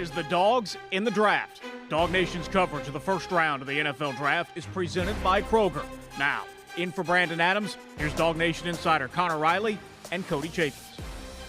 is the Dawgs in the Draft. DawgNation's coverage of the first round of the NFL Draft is presented by Kroger. Now, in for Brandon Adams, here's DawgNation insider Connor Riley and Cody Chaffins.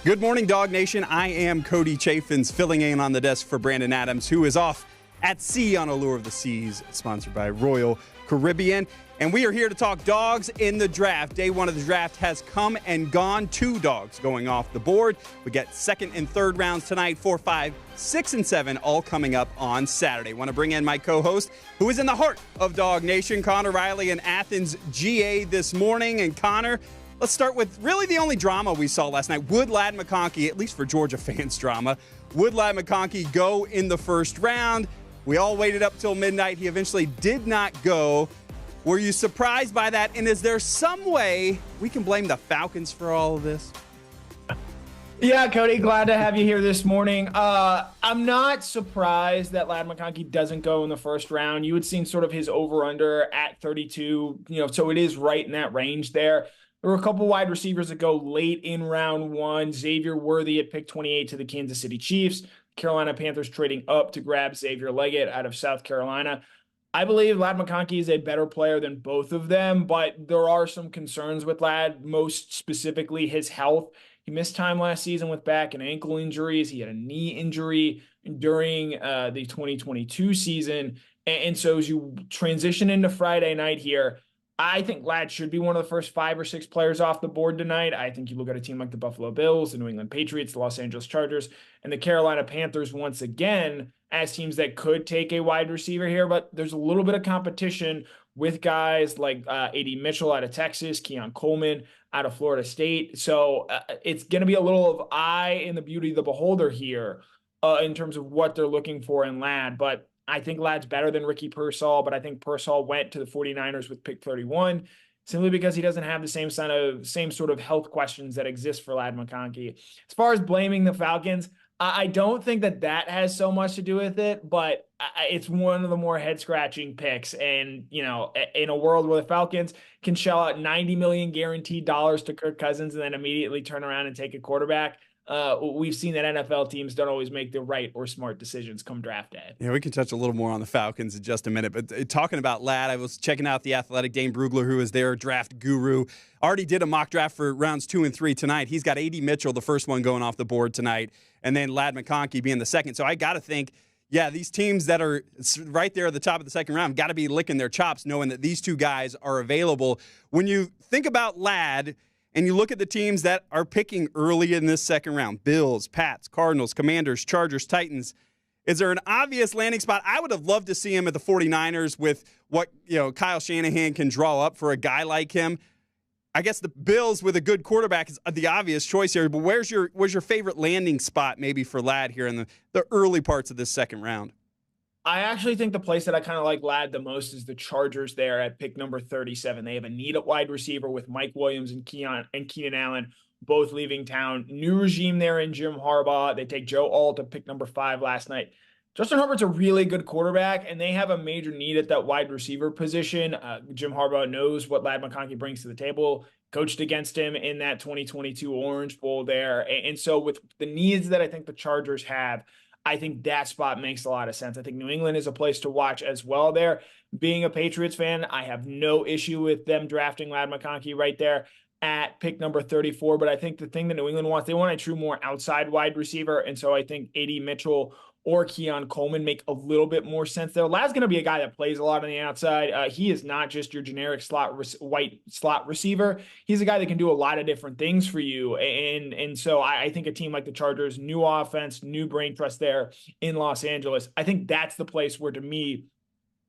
Good morning, DawgNation. I am Cody Chaffins, filling in on the desk for Brandon Adams, who is off at sea on Allure of the Seas, sponsored by Royal Caribbean. And we are here to talk Dawgs in the draft. Day one of the draft has come and gone. 2 dogs going off the board. We get second and third rounds tonight, 4, 5, 6, and 7, all coming up on Saturday. Want to bring in my co-host, who is in the heart of DawgNation, Connor Riley in Athens, GA this morning. And Connor, let's start with really the only drama we saw last night. Would Ladd McConkey, at least for Georgia fans drama, would Ladd McConkey go in the first round? We all waited up till midnight. He eventually did not go. Were you surprised by that? And is there some way we can blame the Falcons for all of this? Yeah, Cody, glad to have you here this morning. I'm not surprised that Ladd McConkey doesn't go in the first round. You had seen sort of his over-under at 32, so it is right in that range there. There were a couple wide receivers that go late in round one. Xavier Worthy at pick 28 to the Kansas City Chiefs. Carolina Panthers trading up to grab Xavier Leggett out of South Carolina. I believe Ladd McConkey is a better player than both of them, but there are some concerns with Ladd, most specifically his health. He missed time last season with back and ankle injuries. He had a knee injury during the 2022 season. And so as you transition into Friday night here, I think Ladd should be one of the first 5 or 6 players off the board tonight. I think you look at a team like the Buffalo Bills, the New England Patriots, the Los Angeles Chargers, and the Carolina Panthers once again as teams that could take a wide receiver here, but there's a little bit of competition with guys like A.D. Mitchell out of Texas, Keon Coleman out of Florida State. So it's going to be a little of eye in the beauty of the beholder here in terms of what they're looking for in Ladd. But I think Ladd's better than Ricky Pearsall, but I think Pearsall went to the 49ers with pick 31 simply because he doesn't have the same sort of health questions that exist for Ladd McConkey. As far as blaming the Falcons, I don't think that has so much to do with it, but it's one of the more head-scratching picks. And, in a world where the Falcons can shell out $90 million guaranteed dollars to Kirk Cousins and then immediately turn around and take a quarterback, we've seen that NFL teams don't always make the right or smart decisions come draft day. Yeah, we can touch a little more on the Falcons in just a minute. But talking about Ladd, I was checking out The Athletic. Dane Brugler, who is their draft guru, already did a mock draft for rounds 2 and 3 tonight. He's got A.D. Mitchell, the first one going off the board tonight, and then Ladd McConkey being the second. So I got to think, yeah, these teams that are right there at the top of the second round got to be licking their chops knowing that these 2 guys are available. When you think about Ladd, and you look at the teams that are picking early in this second round, Bills, Pats, Cardinals, Commanders, Chargers, Titans, is there an obvious landing spot? I would have loved to see him at the 49ers with what Kyle Shanahan can draw up for a guy like him. I guess the Bills with a good quarterback is the obvious choice here, but where's your favorite landing spot maybe for Ladd here in the early parts of this second round? I actually think the place that I kind of like Ladd the most is the Chargers there at pick number 37. They have a need at wide receiver with Mike Williams and Keenan Allen both leaving town. New regime there in Jim Harbaugh. They take Joe Alt at pick number 5 last night. Justin Herbert's a really good quarterback, and they have a major need at that wide receiver position. Jim Harbaugh knows what Ladd McConkey brings to the table, coached against him in that 2022 Orange Bowl there. And so with the needs that I think the Chargers have, I think that spot makes a lot of sense. I think New England is a place to watch as well there. Being a Patriots fan, I have no issue with them drafting Ladd McConkey right there at pick number 34. But I think the thing that New England wants, they want a true more outside wide receiver. And so I think A.D. Mitchell or Keon Coleman make a little bit more sense there. Ladd's going to be a guy that plays a lot on the outside. He is not just your generic white slot receiver. He's a guy that can do a lot of different things for you. And so I think a team like the Chargers, new offense, new brain trust there in Los Angeles, I think that's the place where, to me,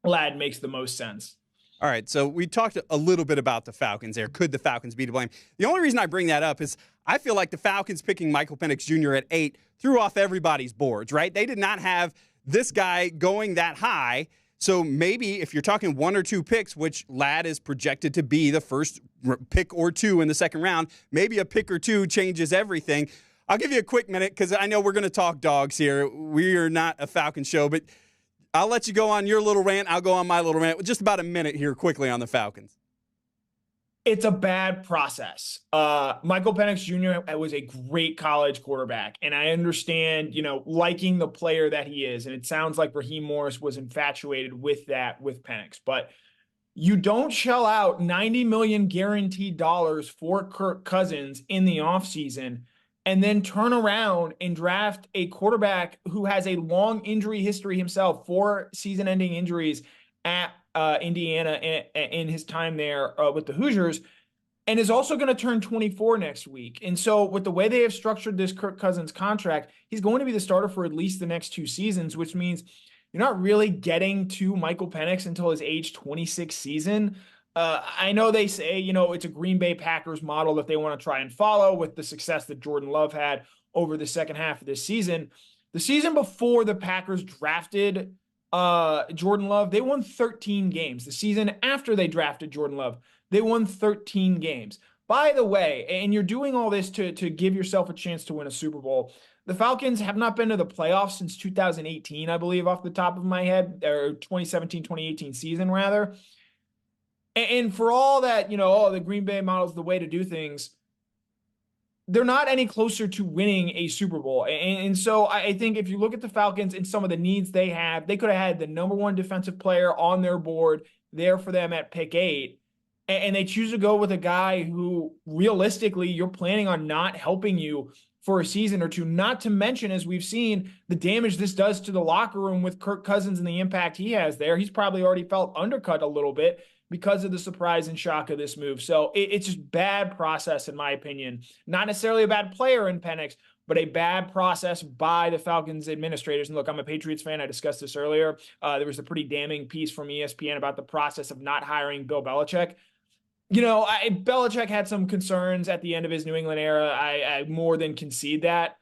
Ladd makes the most sense. All right, so we talked a little bit about the Falcons there. Could the Falcons be to blame? The only reason I bring that up is I feel like the Falcons picking Michael Penix Jr. at 8 threw off everybody's boards, right? They did not have this guy going that high. So maybe if you're talking 1 or 2 picks, which Ladd is projected to be the first pick or 2 in the second round, maybe a pick or 2 changes everything. I'll give you a quick minute because I know we're going to talk dogs here. We are not a Falcon show, but I'll let you go on your little rant. I'll go on my little rant with just about a minute here quickly on the Falcons. It's a bad process. Michael Penix Jr. was a great college quarterback, and I understand, liking the player that he is. And it sounds like Raheem Morris was infatuated with that with Penix. But you don't shell out $90 million guaranteed dollars for Kirk Cousins in the offseason and then turn around and draft a quarterback who has a long injury history himself, 4 season-ending injuries at Indiana in his time there with the Hoosiers, and is also going to turn 24 next week. And so with the way they have structured this Kirk Cousins contract, he's going to be the starter for at least the next 2 seasons, which means you're not really getting to Michael Penix until his age 26 season. I know they say, it's a Green Bay Packers model that they want to try and follow with the success that Jordan Love had over the second half of this season. The season before the Packers drafted Jordan Love, they won 13 games. The season after they drafted Jordan Love, they won 13 games. By the way, and you're doing all this to give yourself a chance to win a Super Bowl. The Falcons have not been to the playoffs since 2018, I believe, off the top of my head, or 2017-2018 season, rather. And for all that, the Green Bay model is the way to do things, they're not any closer to winning a Super Bowl. And so I think if you look at the Falcons and some of the needs they have, they could have had the number 1 defensive player on their board there for them at pick 8. And they choose to go with a guy who realistically you're planning on not helping you for a season or 2, not to mention, as we've seen, the damage this does to the locker room with Kirk Cousins and the impact he has there. He's probably already felt undercut a little bit because of the surprise and shock of this move. So it's just bad process, in my opinion. Not necessarily a bad player in Penix, but a bad process by the Falcons administrators. And look, I'm a Patriots fan. I discussed this earlier. There was a pretty damning piece from ESPN about the process of not hiring Bill Belichick. Belichick had some concerns at the end of his New England era. I more than concede that.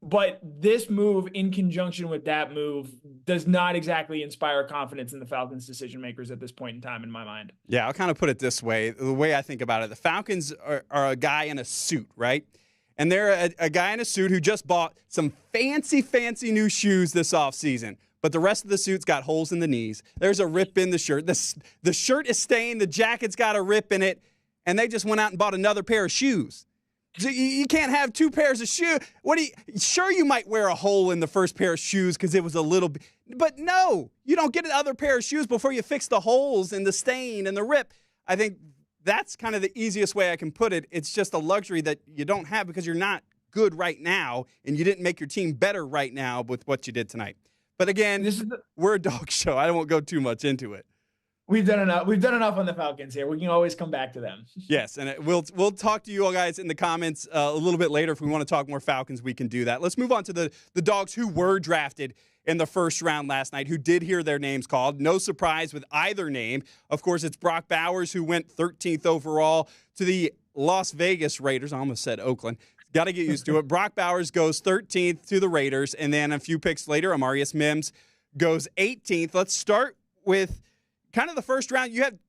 But this move, in conjunction with that move, does not exactly inspire confidence in the Falcons' decision makers at this point in time, in my mind. Yeah, I'll kind of put it this way. The way I think about it, the Falcons are a guy in a suit, right? And they're a guy in a suit who just bought some fancy new shoes this offseason. But the rest of the suit's got holes in the knees. There's a rip in the shirt. The shirt is stained. The jacket's got a rip in it. And they just went out and bought another pair of shoes. You can't have 2 pairs of shoes. Sure, you might wear a hole in the first pair of shoes because it was a little bit. But no, you don't get another pair of shoes before you fix the holes and the stain and the rip. I think that's kind of the easiest way I can put it. It's just a luxury that you don't have because you're not good right now and you didn't make your team better right now with what you did tonight. But again, we're a dog show. I won't go too much into it. We've done enough. We've done enough on the Falcons here. We can always come back to them. Yes, and we'll talk to you all guys in the comments a little bit later. If we want to talk more Falcons, we can do that. Let's move on to the Dogs who were drafted in the first round last night, who did hear their names called. No surprise with either name. Of course, it's Brock Bowers, who went 13th overall to the Las Vegas Raiders. I almost said Oakland. Got to get used to it. Brock Bowers goes 13th to the Raiders, and then a few picks later, Amarius Mims goes 18th. Let's start with kind of the first round. You had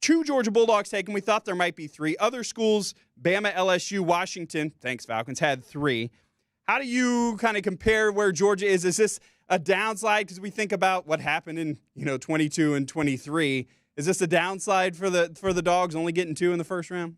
2 Georgia Bulldogs taken. We thought there might be 3. Other schools, Bama, LSU, Washington, thanks Falcons, had 3. How do you kind of compare where Georgia is? Is this a downslide? Because we think about what happened in 22 and 23. Is this a downside for the Dogs only getting 2 in the first round?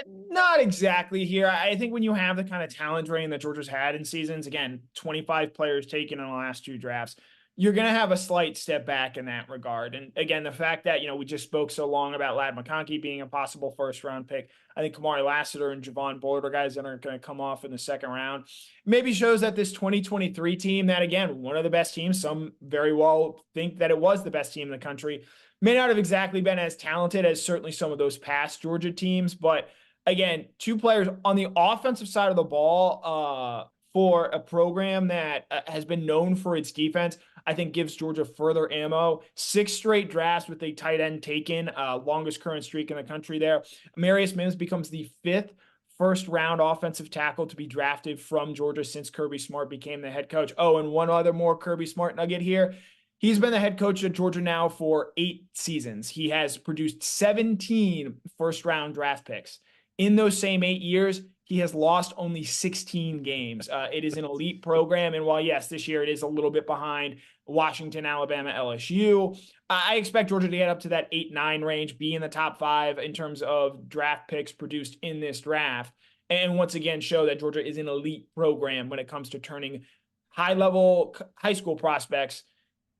Not exactly here. I think when you have the kind of talent drain that Georgia's had in seasons, again, 25 players taken in the last 2 drafts, you're going to have a slight step back in that regard. And again, the fact that, we just spoke so long about Ladd McConkey being a possible first-round pick, I think Kamari, Lassiter, and Javon Bullard are guys that are going to come off in the second round. Maybe shows that this 2023 team, that, again, one of the best teams, some very well think that it was the best team in the country, may not have exactly been as talented as certainly some of those past Georgia teams. But, again, 2 players on the offensive side of the ball for a program that has been known for its defense, I think gives Georgia further ammo. 6 straight drafts with a tight end taken, longest current streak in the country there. Amarius Mims becomes the 5th first-round offensive tackle to be drafted from Georgia since Kirby Smart became the head coach. Oh, and one other more Kirby Smart nugget here. He's been the head coach at Georgia now for 8 seasons. He has produced 17 first-round draft picks. In those same 8 years, he has lost only 16 games. It is an elite program. And while, yes, this year it is a little bit behind Washington, Alabama, LSU. I expect Georgia to get up to that 8-9 range, be in the top 5 in terms of draft picks produced in this draft. And once again, show that Georgia is an elite program when it comes to turning high-level high school prospects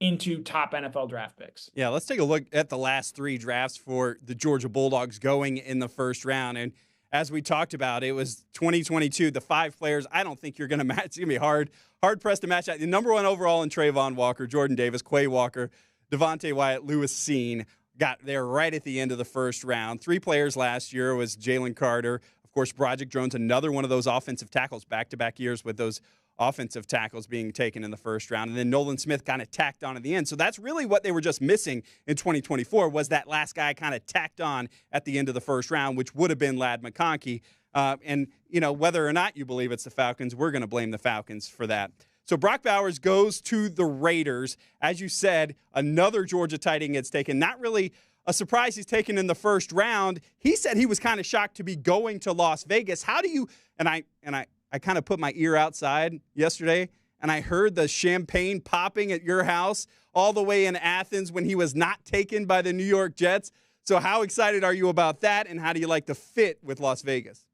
into top NFL draft picks. Yeah, let's take a look at the last 3 drafts for the Georgia Bulldogs going in the first round. And as we talked about, it was 2022, the 5 players. I don't think you're going to match. It's going to be hard-pressed to match that. The number 1 overall in Trayvon Walker, Jordan Davis, Quay Walker, Devontae Wyatt, Lewis Seen got there right at the end of the first round. 3 players last year was Jalen Carter. Of course, Broderick Jones, another one of those offensive tackles, back-to-back years with those offensive tackles being taken in the first round. And then Nolan Smith kind of tacked on at the end. So that's really what they were just missing in 2024 was that last guy kind of tacked on at the end of the first round, which would have been Ladd McConkey. And, whether or not you believe it's the Falcons, we're going to blame the Falcons for that. So Brock Bowers goes to the Raiders. As you said, another Georgia tight end gets taken. Not really a surprise he's taken in the first round. He said he was kind of shocked to be going to Las Vegas. How do you – and I kind of put my ear outside yesterday, and I heard the champagne popping at your house all the way in Athens when he was not taken by the New York Jets. So how excited are you about that, and how do you like the fit with Las Vegas?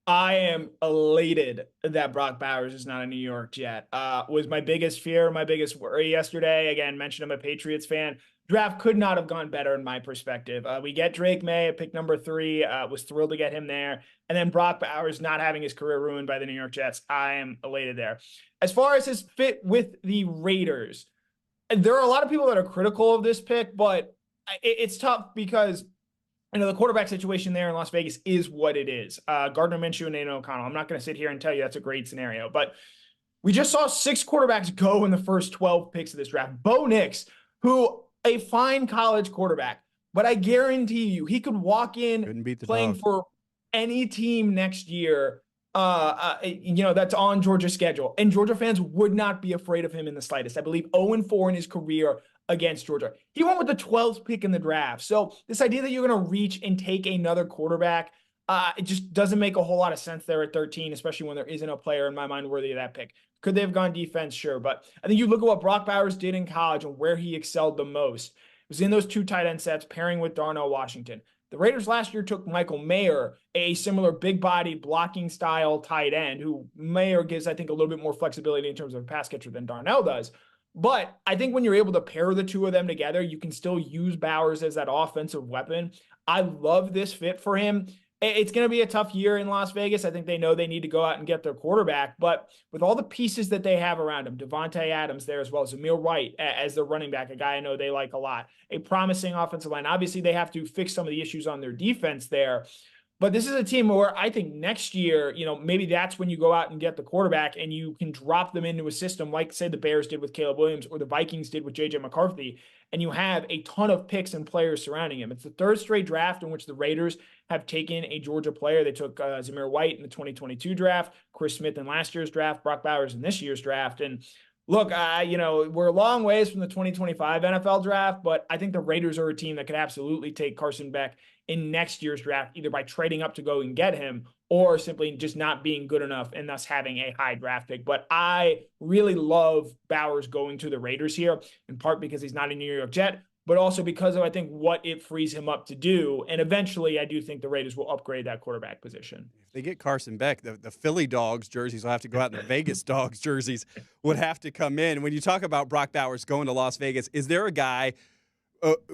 I am elated that Brock Bowers is not a New York Jet. Was my biggest fear, my biggest worry yesterday. Again, mentioned I'm a Patriots fan. Draft could not have gone better in my perspective. We get Drake May at pick number 3. Was thrilled to get him there. And then Brock Bowers not having his career ruined by the New York Jets. I am elated there. As far as his fit with the Raiders, there are a lot of people that are critical of this pick, but it's tough because the quarterback situation there in Las Vegas is what it is. Gardner Minshew and Aiden O'Connell. I'm not going to sit here and tell you that's a great scenario, but we just saw 6 quarterbacks go in the first 12 picks of this draft. Bo Nix, who a fine college quarterback, but I guarantee you he could walk in playing for any team next year, that's on Georgia's schedule. And Georgia fans would not be afraid of him in the slightest. I believe 0-4 in his career against Georgia. He went with the 12th pick in the draft. So this idea that you're going to reach and take another quarterback, it just doesn't make a whole lot of sense there at 13, especially when there isn't a player in my mind worthy of that pick. Could they have gone defense? Sure. But I think you look at what Brock Bowers did in college and where he excelled the most. It was in those 2 tight end sets pairing with Darnell Washington. The Raiders last year took Michael Mayer, a similar big-bodied blocking style tight end, who Mayer gives, I think, a little bit more flexibility in terms of a pass catcher than Darnell does. But I think when you're able to pair the 2 of them together, you can still use Bowers as that offensive weapon. I love this fit for him. It's going to be a tough year in Las Vegas. I think they know they need to go out and get their quarterback. But with all the pieces that they have around him, Devontae Adams there as well, Zamir White as their running back, a guy I know they like a lot, a promising offensive line. Obviously, they have to fix some of the issues on their defense there. But this is a team where I think next year, maybe that's when you go out and get the quarterback and you can drop them into a system like, say, the Bears did with Caleb Williams or the Vikings did with J.J. McCarthy, and you have a ton of picks and players surrounding him. It's the 3rd straight draft in which the Raiders have taken a Georgia player. They took Zamir White in the 2022 draft, Chris Smith in last year's draft, Brock Bowers in this year's draft. And look, we're a long ways from the 2025 NFL draft, but I think the Raiders are a team that could absolutely take Carson Beck in next year's draft, either by trading up to go and get him or simply just not being good enough and thus having a high draft pick. But I really love Bowers going to the Raiders here, in part because he's not a New York Jet, but also because of, I think, what it frees him up to do. And eventually, I do think the Raiders will upgrade that quarterback position. If they get Carson Beck, the Philly Dogs jerseys will have to go out, and the Vegas Dogs jerseys would have to come in. When you talk about Brock Bowers going to Las Vegas, is there a guy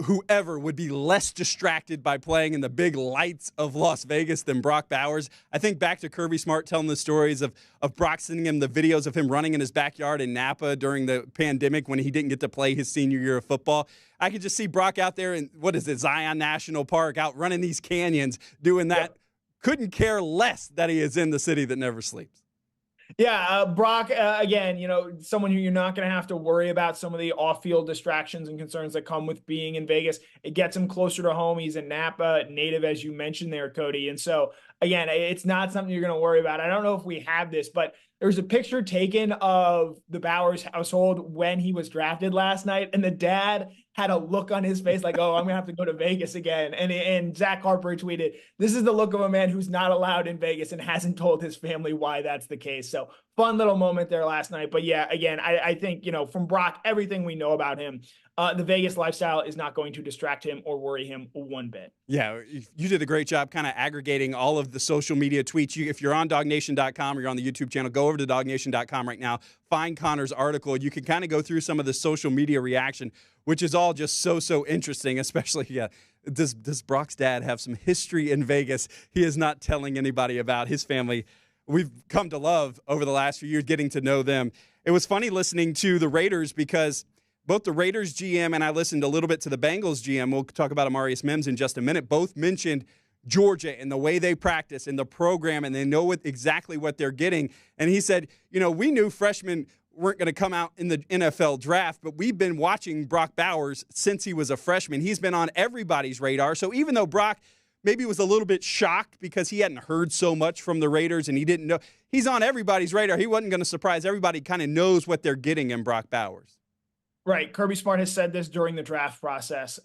whoever would be less distracted by playing in the big lights of Las Vegas than Brock Bowers? I think back to Kirby Smart telling the stories of Brock sending him the videos of him running in his backyard in Napa during the pandemic when he didn't get to play his senior year of football. I could just see Brock out there in, Zion National Park, out running these canyons, doing that. Yep. Couldn't care less that he is in the city that never sleeps. Yeah, Brock, again, someone who you're not going to have to worry about some of the off-field distractions and concerns that come with being in Vegas. It gets him closer to home. He's a Napa native, as you mentioned there, Cody. And so, again, it's not something you're going to worry about. I don't know if we have this, but there's a picture taken of the Bowers household when he was drafted last night, and the dad had a look on his face like, oh, I'm going to have to go to Vegas again. And Zach Harper tweeted, this is the look of a man who's not allowed in Vegas and hasn't told his family why that's the case. So fun little moment there last night. But yeah, again, I think, from Brock, everything we know about him, the Vegas lifestyle is not going to distract him or worry him one bit. Yeah, you did a great job kind of aggregating all of the social media tweets. If you're on DawgNation.com or you're on the YouTube channel, go over to DawgNation.com right now. Find Connor's article. You can kind of go through some of the social media reaction, which is all just so interesting, especially, does Brock's dad have some history in Vegas he is not telling anybody about? His family, we've come to love over the last few years, getting to know them. It was funny listening to the Raiders because both the Raiders GM and I listened a little bit to the Bengals GM. We'll talk about Amarius Mims in just a minute. Both mentioned Georgia and the way they practice and the program, and they know exactly what they're getting. And he said, we knew freshmen weren't going to come out in the NFL draft, but we've been watching Brock Bowers since he was a freshman. He's been on everybody's radar. So even though Brock maybe was a little bit shocked because he hadn't heard so much from the Raiders and he didn't know, he's on everybody's radar. He wasn't going to surprise everybody. Kind of knows what they're getting in Brock Bowers. Right. Kirby Smart has said this during the draft process.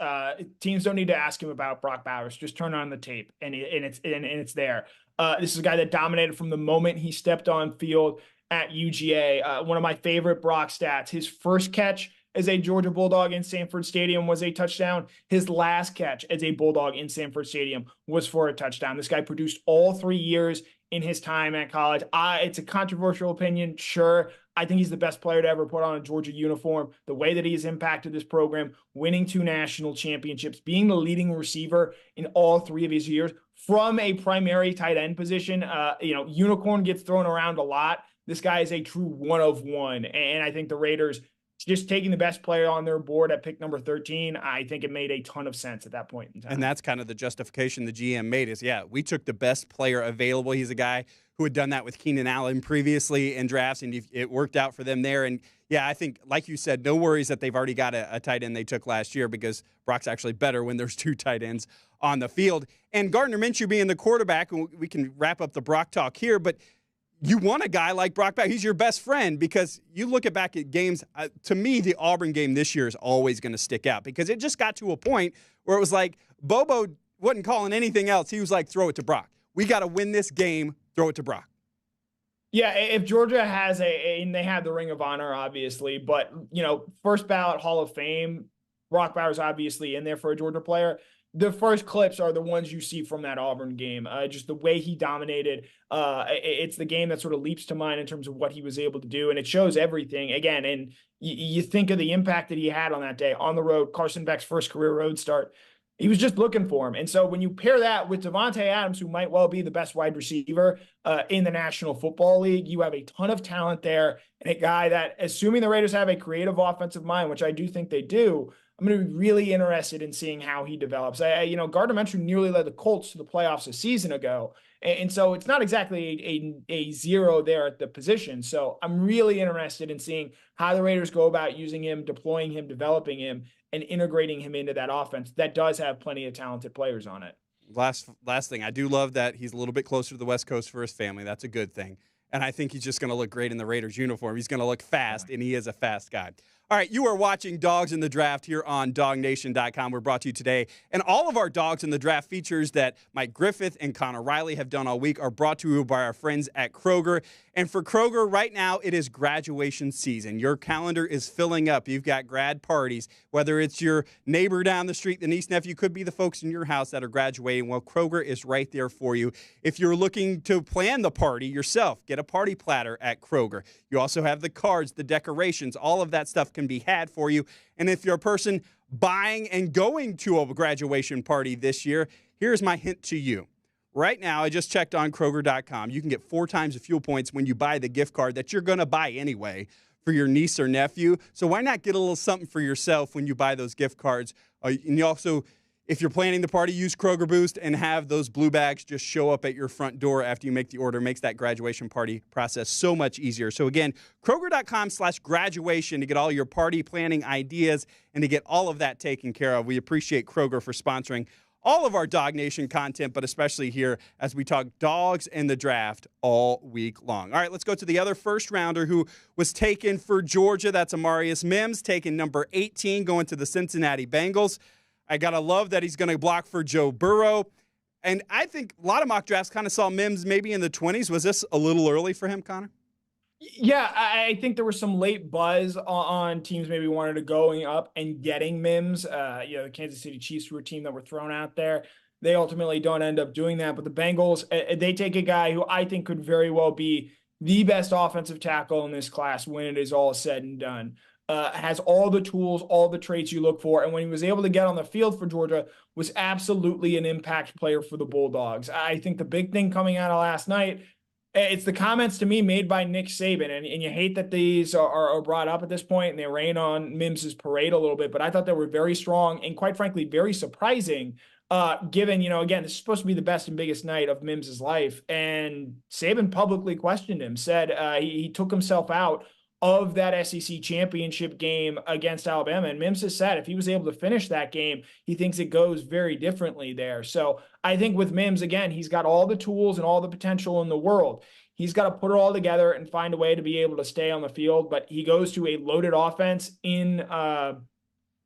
Teams don't need to ask him about Brock Bowers. Just turn on the tape and it's there. This is a guy that dominated from the moment he stepped on field at UGA. One of my favorite Brock stats, his first catch as a Georgia Bulldog in Sanford Stadium was a touchdown. His last catch as a Bulldog in Sanford Stadium was for a touchdown. This guy produced all 3 years in his time at college. It's a controversial opinion, sure. I think he's the best player to ever put on a Georgia uniform. The way that he has impacted this program, winning 2 national championships, being the leading receiver in all 3 of his years from a primary tight end position. Unicorn gets thrown around a lot. This guy is a true one of one. And I think the Raiders just taking the best player on their board at pick number 13, I think it made a ton of sense at that point in time. And that's kind of the justification the GM made is, we took the best player available. He's a guy who had done that with Keenan Allen previously in drafts, and it worked out for them there. And, I think, like you said, no worries that they've already got a tight end they took last year because Brock's actually better when there's 2 tight ends on the field. And Gardner Minshew being the quarterback, and we can wrap up the Brock talk here, but you want a guy like Brock Bowers. He's your best friend because you look back at games. To me, the Auburn game this year is always going to stick out because it just got to a point where it was like Bobo wasn't calling anything else. He was like, throw it to Brock. We got to win this game. Throw it to Brock. Yeah, if Georgia has and they have the Ring of Honor, obviously, but, first ballot Hall of Fame, Brock Bowers obviously in there for a Georgia player. The first clips are the ones you see from that Auburn game. Just the way he dominated. It's the game that sort of leaps to mind in terms of what he was able to do, and it shows everything. Again, and you think of the impact that he had on that day on the road, Carson Beck's first career road start. He was just looking for him. And so when you pair that with Devontae Adams, who might well be the best wide receiver in the National Football League, you have a ton of talent there and a guy that, assuming the Raiders have a creative offensive mind, which I do think they do, I'm going to be really interested in seeing how he develops. Gardner Minshew nearly led the Colts to the playoffs a season ago. And so it's not exactly a zero there at the position. So I'm really interested in seeing how the Raiders go about using him, deploying him, developing him, and integrating him into that offense that does have plenty of talented players on it. Last thing, I do love that he's a little bit closer to the West Coast for his family. That's a good thing. And I think he's just going to look great in the Raiders uniform. He's going to look fast, and he is a fast guy. All right, you are watching Dogs in the Draft here on DawgNation.com. We're brought to you today. And all of our Dogs in the Draft features that Mike Griffith and Connor Riley have done all week are brought to you by our friends at Kroger. And for Kroger, right now, it is graduation season. Your calendar is filling up. You've got grad parties, whether it's your neighbor down the street, the niece, nephew, could be the folks in your house that are graduating. Well, Kroger is right there for you. If you're looking to plan the party yourself, get a party platter at Kroger. You also have the cards, the decorations, all of that stuff can be had for you. And if you're a person buying and going to a graduation party this year, here's my hint to you. Right now, I just checked on Kroger.com. You can get 4 times the fuel points when you buy the gift card that you're going to buy anyway for your niece or nephew. So why not get a little something for yourself when you buy those gift cards? And you also, if you're planning the party, use Kroger Boost and have those blue bags just show up at your front door after you make the order. It makes that graduation party process so much easier. So again, Kroger.com/graduation to get all your party planning ideas and to get all of that taken care of. We appreciate Kroger for sponsoring all of our Dog Nation content, but especially here as we talk dogs and the draft all week long. All right, let's go to the other first rounder who was taken for Georgia. That's Amarius Mims, taken number 18, going to the Cincinnati Bengals. I got to love that he's going to block for Joe Burrow. And I think a lot of mock drafts kind of saw Mims maybe in the 20s. Was this a little early for him, Connor? Yeah, I think there was some late buzz on teams maybe wanted to going up and getting Mims. The Kansas City Chiefs were a team that were thrown out there. They ultimately don't end up doing that. But the Bengals, they take a guy who I think could very well be the best offensive tackle in this class when it is all said and done. Has all the tools, all the traits you look for. And when he was able to get on the field for Georgia, was absolutely an impact player for the Bulldogs. I think the big thing coming out of last night, it's the comments to me made by Nick Saban, and you hate that these are brought up at this point and they rain on Mims's parade a little bit, but I thought they were very strong and quite frankly, very surprising given, again, this is supposed to be the best and biggest night of Mims's life. And Saban publicly questioned him, said he took himself out of that SEC championship game against Alabama. And Mims has said if he was able to finish that game, he thinks it goes very differently there. So I think with Mims, again, he's got all the tools and all the potential in the world. He's got to put it all together and find a way to be able to stay on the field. But he goes to a loaded offense in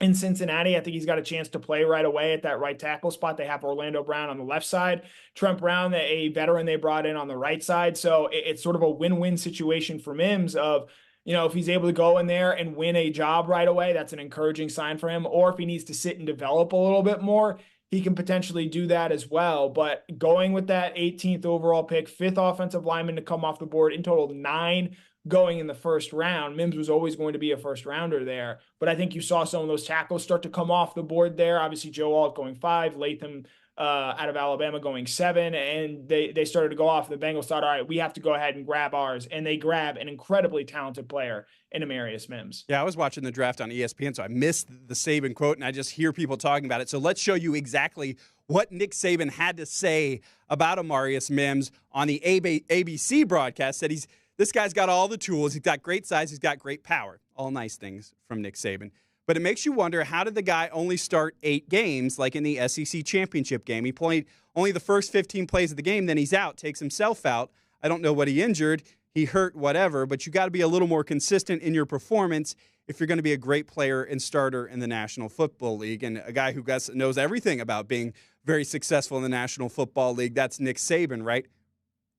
Cincinnati. I think he's got a chance to play right away at that right tackle spot. They have Orlando Brown on the left side, Trent Brown, a veteran they brought in on the right side. So it's sort of a win-win situation for Mims of, if he's able to go in there and win a job right away, that's an encouraging sign for him. Or if he needs to sit and develop a little bit more, he can potentially do that as well. But going with that 18th overall pick, 5th offensive lineman to come off the board, in total 9 going in the first round. Mims was always going to be a first rounder there. But I think you saw some of those tackles start to come off the board there. Obviously, Joe Alt going 5, Latham out of Alabama going 7, and they started to go off. The Bengals thought, all right, we have to go ahead and grab ours, and they grab an incredibly talented player in Amarius Mims. Yeah, I was watching the draft on ESPN, so I missed the Saban quote, and I just hear people talking about it. So let's show you exactly what Nick Saban had to say about Amarius Mims on the ABC broadcast. Said this guy's got all the tools. He's got great size. He's got great power. All nice things from Nick Saban. But it makes you wonder, how did the guy only start 8 games like in the SEC championship game? He played only the first 15 plays of the game, then he's out, takes himself out. I don't know what he injured. He hurt, whatever, but you got to be a little more consistent in your performance if you're going to be a great player and starter in the National Football League. And a guy who knows everything about being very successful in the National Football League, that's Nick Saban, right?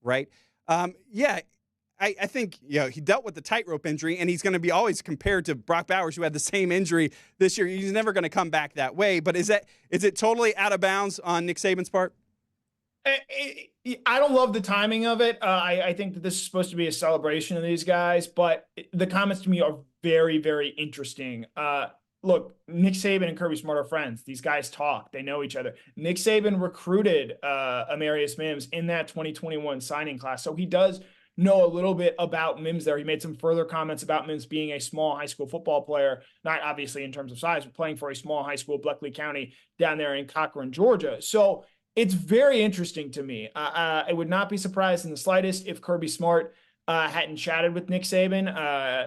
Right? I think he dealt with the tightrope injury, and he's going to be always compared to Brock Bowers, who had the same injury this year. He's never going to come back that way. But is it totally out of bounds on Nick Saban's part? I don't love the timing of it. I think that this is supposed to be a celebration of these guys, but the comments to me are very, very interesting. Look, Nick Saban and Kirby Smart are friends. These guys talk. They know each other. Nick Saban recruited Amarius Mims in that 2021 signing class, so he does know a little bit about Mims there. He made some further comments about Mims being a small high school football player, not obviously in terms of size, but playing for a small high school, Bleckley County, down there in Cochran, Georgia. So it's very interesting to me. I would not be surprised in the slightest if Kirby Smart hadn't chatted with Nick Saban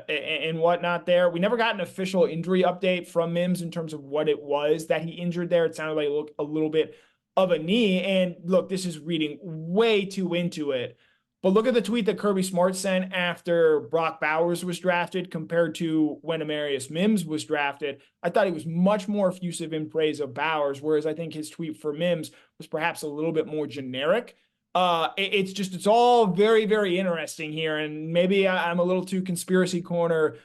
and whatnot there. We never got an official injury update from Mims in terms of what it was that he injured there. It sounded like a little bit of a knee. And look, this is reading way too into it. But look at the tweet that Kirby Smart sent after Brock Bowers was drafted compared to when Amarius Mims was drafted. I thought he was much more effusive in praise of Bowers, whereas I think his tweet for Mims was perhaps a little bit more generic. It's all very, very interesting here. And maybe I'm a little too conspiracy corner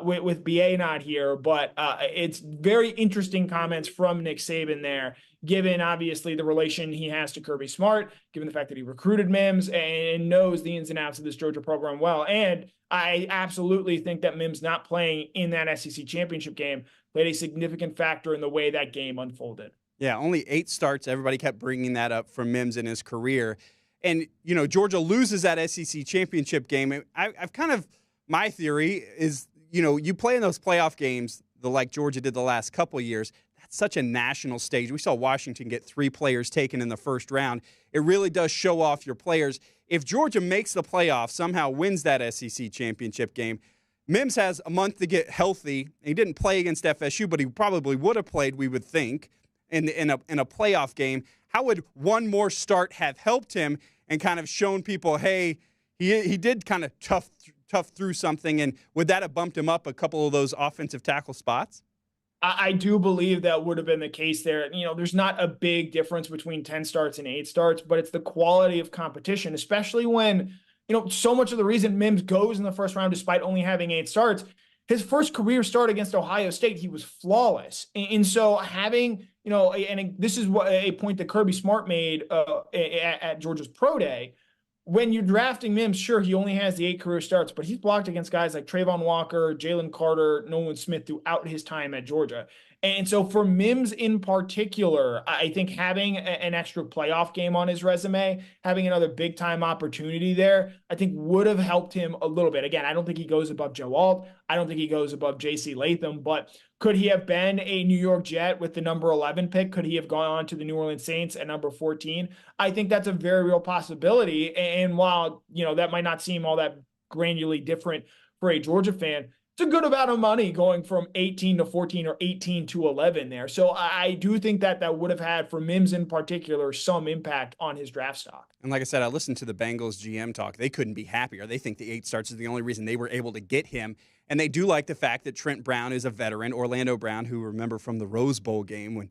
with BA not here, but it's very interesting comments from Nick Saban there, given obviously the relation he has to Kirby Smart, given the fact that he recruited Mims and knows the ins and outs of this Georgia program well. And I absolutely think that Mims not playing in that SEC championship game played a significant factor in the way that game unfolded. Yeah, only 8 starts. Everybody kept bringing that up from Mims in his career. And, Georgia loses that SEC championship game. I've kind of, my theory is, you play in those playoff games, like Georgia did the last couple of years. That's such a national stage. We saw Washington get 3 players taken in the first round. It really does show off your players. If Georgia makes the playoffs, somehow wins that SEC championship game, Mims has a month to get healthy. He didn't play against FSU, but he probably would have played, we would think. in a playoff game. How would one more start have helped him and kind of shown people, hey, he did kind of tough through something, and would that have bumped him up a couple of those offensive tackle spots? I do believe that would have been the case there. There's not a big difference between 10 starts and 8 starts, but it's the quality of competition, especially when, so much of the reason Mims goes in the first round despite only having 8 starts, his first career start against Ohio State, he was flawless. And so having, and this is what a point that Kirby Smart made at Georgia's Pro Day. When you're drafting Mims, sure, he only has the 8 career starts, but he's blocked against guys like Trayvon Walker, Jalen Carter, Nolan Smith throughout his time at Georgia. And so for Mims in particular, I think having an extra playoff game on his resume, having another big time opportunity there, I think would have helped him a little bit. Again, I don't think he goes above Joe Alt. I don't think he goes above J.C. Latham, but could he have been a New York Jet with the number 11 pick? Could he have gone on to the New Orleans Saints at number 14? I think that's a very real possibility. And while, that might not seem all that granularly different for a Georgia fan, it's a good amount of money going from 18 to 14 or 18 to 11 there. So I do think that would have had, for Mims in particular, some impact on his draft stock. And like I said, I listened to the Bengals GM talk. They couldn't be happier. They think the 8 starts is the only reason they were able to get him. And they do like the fact that Trent Brown is a veteran. Orlando Brown, who remember from the Rose Bowl game when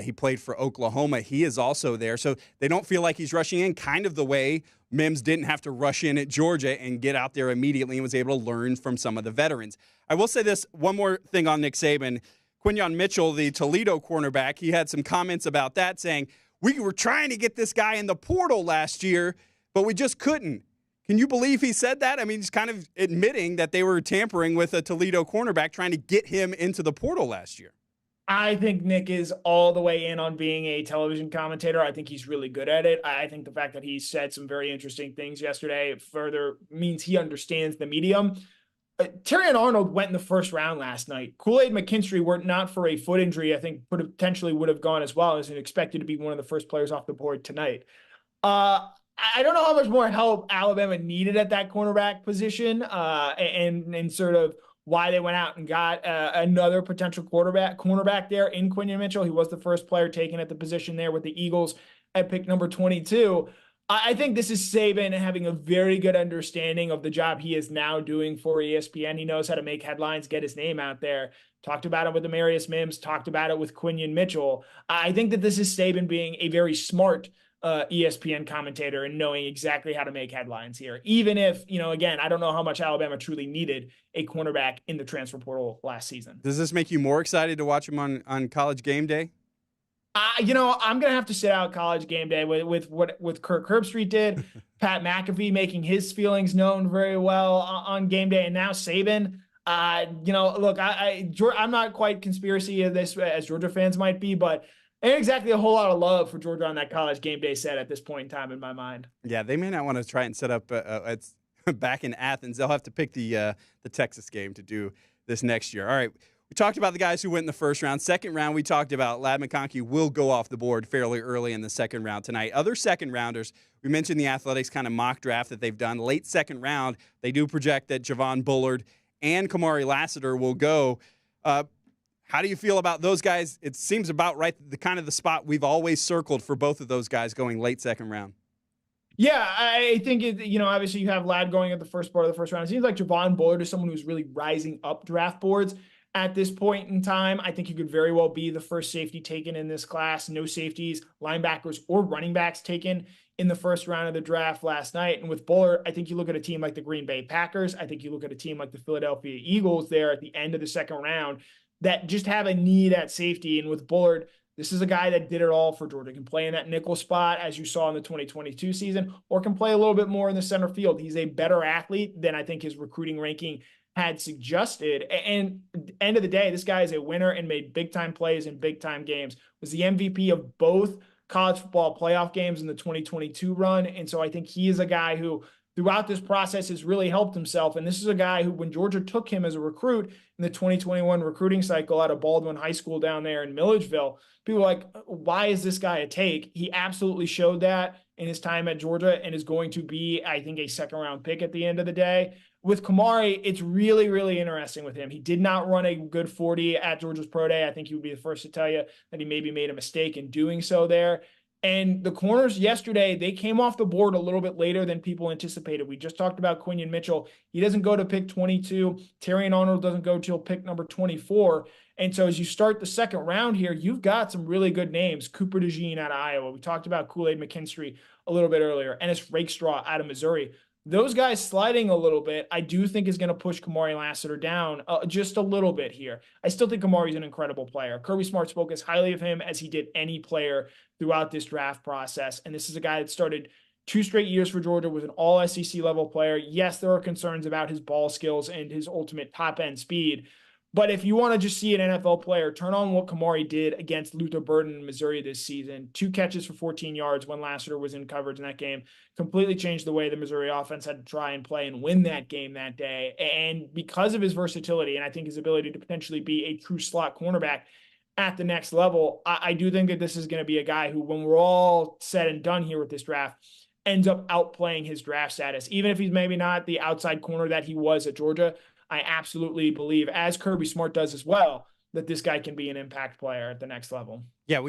he played for Oklahoma, he is also there. So they don't feel like he's rushing in, kind of the way Mims didn't have to rush in at Georgia and get out there immediately and was able to learn from some of the veterans. I will say this, one more thing on Nick Saban. Quinyon Mitchell, the Toledo cornerback, he had some comments about that saying, we were trying to get this guy in the portal last year, but we just couldn't. Can you believe he said that? I mean, he's kind of admitting that they were tampering with a Toledo cornerback trying to get him into the portal last year. I think Nick is all the way in on being a television commentator. I think he's really good at it. I think the fact that he said some very interesting things yesterday further means he understands the medium. Terrion Arnold went in the first round last night. Kool-Aid McKinstry, were not for a foot injury, I think potentially would have gone as well, as expected to be one of the first players off the board tonight. I don't know how much more help Alabama needed at that cornerback position, and sort of why they went out and got another potential cornerback there in Quinyon Mitchell. He was the first player taken at the position there with the Eagles at pick number 22. I think this is Saban having a very good understanding of the job he is now doing for ESPN. He knows how to make headlines, get his name out there. Talked about it with Amarius Mims, talked about it with Quinyon Mitchell. I think that this is Saban being a very smart ESPN commentator and knowing exactly how to make headlines here. Even if, again, I don't know how much Alabama truly needed a cornerback in the transfer portal last season. Does this make you more excited to watch him on College Game Day? I'm going to have to sit out College Game Day with what Kirk Herbstreit did, Pat McAfee making his feelings known very well on game day, and now Saban. Look, I'm not quite conspiracy of this as Georgia fans might be, but ain't exactly a whole lot of love for Georgia on that College Game Day set at this point in time in my mind. Yeah, they may not want to try and set up back in Athens. They'll have to pick the Texas game to do this next year. All right. We talked about the guys who went in the first round. Second round, we talked about Ladd McConkey will go off the board fairly early in the second round tonight. Other second rounders, we mentioned the Athletics kind of mock draft that they've done. Late second round, they do project that Javon Bullard and Kamari Lassiter will go. How do you feel about those guys? It seems about right, the kind of the spot we've always circled for both of those guys going late second round. Yeah, I think, obviously you have Ladd going at the first part of the first round. It seems like Javon Bullard is someone who's really rising up draft boards at this point in time. I think he could very well be the first safety taken in this class. No safeties, linebackers, or running backs taken in the first round of the draft last night. And with Bullard, I think you look at a team like the Green Bay Packers. I think you look at a team like the Philadelphia Eagles there at the end of the second round that just have a need at safety. And with Bullard, this is a guy that did it all for Georgia. Can play in that nickel spot, as you saw in the 2022 season, or can play a little bit more in the center field. He's a better athlete than I think his recruiting ranking had suggested. And at the end of the day, this guy is a winner and made big-time plays in big-time games. Was the MVP of both college football playoff games in the 2022 run. And so I think he is a guy who throughout this process has really helped himself. And this is a guy who, when Georgia took him as a recruit in the 2021 recruiting cycle out of Baldwin High School down there in Milledgeville, people were like, why is this guy a take? He absolutely showed that in his time at Georgia and is going to be, I think, a second-round pick at the end of the day. with Kamari, it's really, really interesting with him. He did not run a good 40 at Georgia's Pro Day. I think he would be the first to tell you that he maybe made a mistake in doing so there. And the corners yesterday, they came off the board a little bit later than people anticipated. We just talked about Quinion Mitchell. He doesn't go to pick 22. Terrion Arnold doesn't go till pick number 24. And so as you start the second round here, you've got some really good names. Cooper DeJean out of Iowa. We talked about Kool-Aid McKinstry a little bit earlier. Ennis Rakestraw out of Missouri. Those guys sliding a little bit, I do think is going to push Kamari Lassiter down just a little bit here. I still think Kamari's an incredible player. Kirby Smart spoke as highly of him as he did any player throughout this draft process. And this is a guy that started 2 straight years for Georgia, was an all SEC level player. Yes, there are concerns about his ball skills and his ultimate top end speed. But if you want to just see an NFL player, turn on what Kamari did against Luther Burden in Missouri this season. 2 catches for 14 yards when Lassiter was in coverage in that game. Completely changed the way the Missouri offense had to try and play and win that game that day. And because of his versatility and I think his ability to potentially be a true slot cornerback at the next level, I do think that this is going to be a guy who, when we're all said and done here with this draft, ends up outplaying his draft status. Even if he's maybe not the outside corner that he was at Georgia, I absolutely believe, as Kirby Smart does as well, that this guy can be an impact player at the next level. Yeah,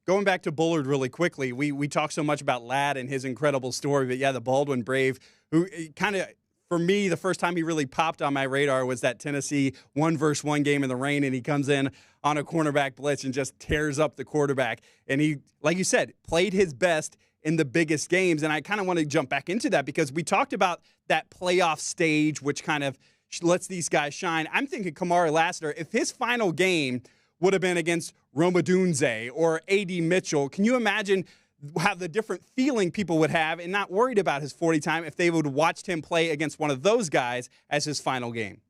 going back to Bullard really quickly, we talk so much about Ladd and his incredible story, but yeah, the Baldwin Brave, who kind of, for me, the first time he really popped on my radar was that Tennessee 1-versus-1 game in the rain, and he comes in on a cornerback blitz and just tears up the quarterback. And he, like you said, played his best in the biggest games. And I kind of want to jump back into that because we talked about that playoff stage, which kind of lets these guys shine. I'm thinking Kamari Lassiter, if his final game would have been against Roma Dunze or A.D. Mitchell, can you imagine how the different feeling people would have and not worried about his 40 time if they would have watched him play against one of those guys as his final game?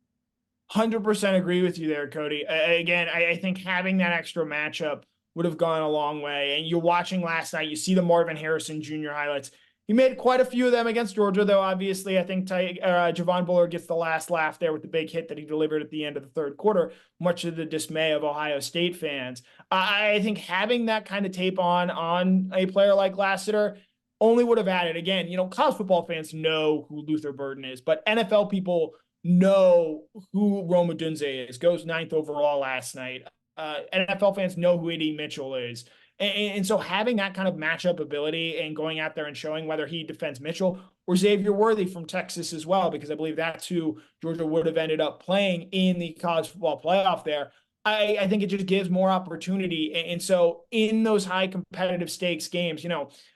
100% agree with you there, Cody. Again, I think having that extra matchup would have gone a long way. And you're watching last night, you see the Marvin Harrison Jr. highlights. He made quite a few of them against Georgia, though. Obviously, I think Javon Bullard gets the last laugh there with the big hit that he delivered at the end of the third quarter, much to the dismay of Ohio State fans. I think having that kind of tape on a player like Lassiter only would have added. Again, college football fans know who Luther Burden is, but NFL people know who Roma Dunze is. Goes 9th overall last night. NFL fans know who A.D. Mitchell is. And so having that kind of matchup ability and going out there and showing whether he defends Mitchell or Xavier Worthy from Texas as well, because I believe that's who Georgia would have ended up playing in the college football playoff there. I think it just gives more opportunity. And so in those high competitive stakes games,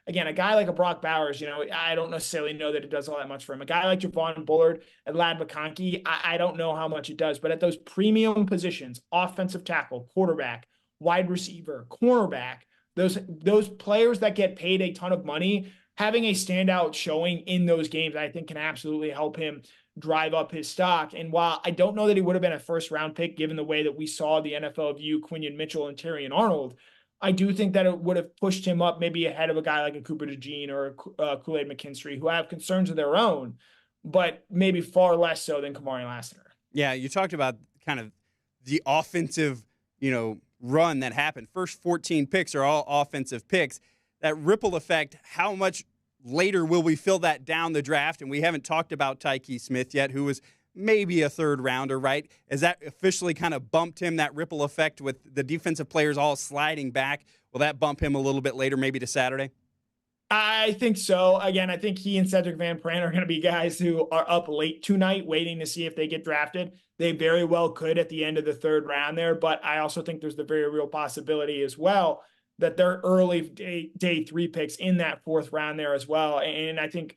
again, a guy like a Brock Bowers, I don't necessarily know that it does all that much for him. A guy like Javon Bullard and Ladd McConkey, I don't know how much it does. But at those premium positions, offensive tackle, quarterback, wide receiver, cornerback, those players that get paid a ton of money, having a standout showing in those games, I think can absolutely help him drive up his stock. And while I don't know that he would have been a first-round pick, given the way that we saw the NFL view Quinion Mitchell and Terrion Arnold, I do think that it would have pushed him up maybe ahead of a guy like a Cooper DeJean or a Kool-Aid McKinstry, who have concerns of their own, but maybe far less so than Kamari Lassiter. Yeah, you talked about kind of the offensive, run that happened. First 14 picks are all offensive picks. That ripple effect, how much later will we fill that down the draft? And we haven't talked about Tykee Smith yet, who was maybe a third rounder, right? Has that officially kind of bumped him, that ripple effect with the defensive players all sliding back? Will that bump him a little bit later, maybe to Saturday? I think so. Again, I think he and Sedrick Van Pran are going to be guys who are up late tonight waiting to see if they get drafted. They very well could at the end of the third round there, but I also think there's the very real possibility as well that they're early day 3 picks in that fourth round there as well. And I think,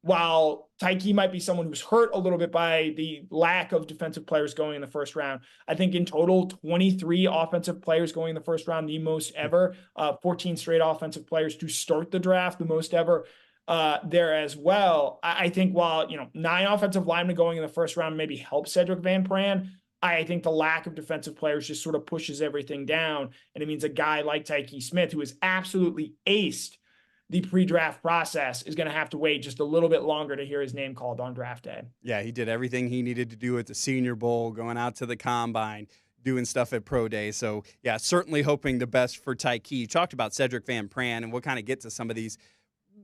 while Tykee might be someone who's hurt a little bit by the lack of defensive players going in the first round, I think in total, 23 offensive players going in the first round, the most ever, 14 straight offensive players to start the draft, the most ever there as well. I think while, 9 offensive linemen going in the first round maybe helps Sedrick Van Pran, I think the lack of defensive players just sort of pushes everything down. And it means a guy like Tykee Smith, who is absolutely aced the pre-draft process, is going to have to wait just a little bit longer to hear his name called on draft day. Yeah, he did everything he needed to do at the Senior Bowl, going out to the Combine, doing stuff at Pro Day. So, yeah, certainly hoping the best for Tykee. You talked about Sedrick Van Pran, and we'll kind of get to some of these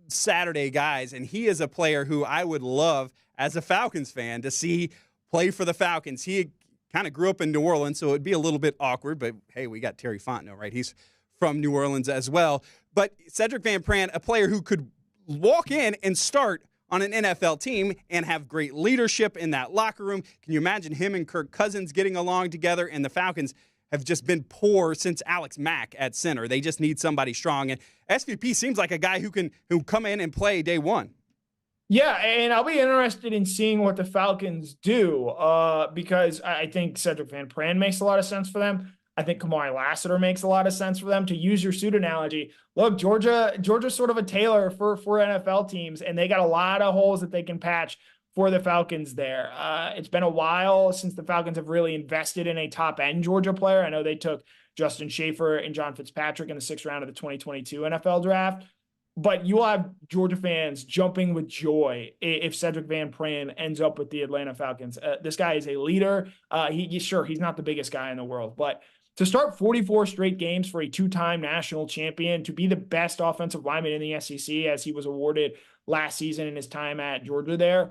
Saturday guys, and he is a player who I would love as a Falcons fan to see play for the Falcons. He kind of grew up in New Orleans, so it'd be a little bit awkward, but hey, we got Terry Fontenot, right? He's from New Orleans as well. But Sedrick Van Pran, a player who could walk in and start on an NFL team and have great leadership in that locker room. Can you imagine him and Kirk Cousins getting along together? And the Falcons have just been poor since Alex Mack at center. They just need somebody strong. And SVP seems like a guy who come in and play day one. Yeah, and I'll be interested in seeing what the Falcons do because I think Sedrick Van Pran makes a lot of sense for them. I think Kamari Lassiter makes a lot of sense for them. To use your suit analogy, look, Georgia's sort of a tailor for NFL teams, and they got a lot of holes that they can patch for the Falcons there. It's been a while since the Falcons have really invested in a top-end Georgia player. I know they took Justin Schaefer and John Fitzpatrick in the 6th round of the 2022 NFL draft. But you will have Georgia fans jumping with joy if Sedrick Van Pran ends up with the Atlanta Falcons. This guy is a leader. He's not the biggest guy in the world, but to start 44 straight games for a 2-time national champion, to be the best offensive lineman in the SEC as he was awarded last season in his time at Georgia there,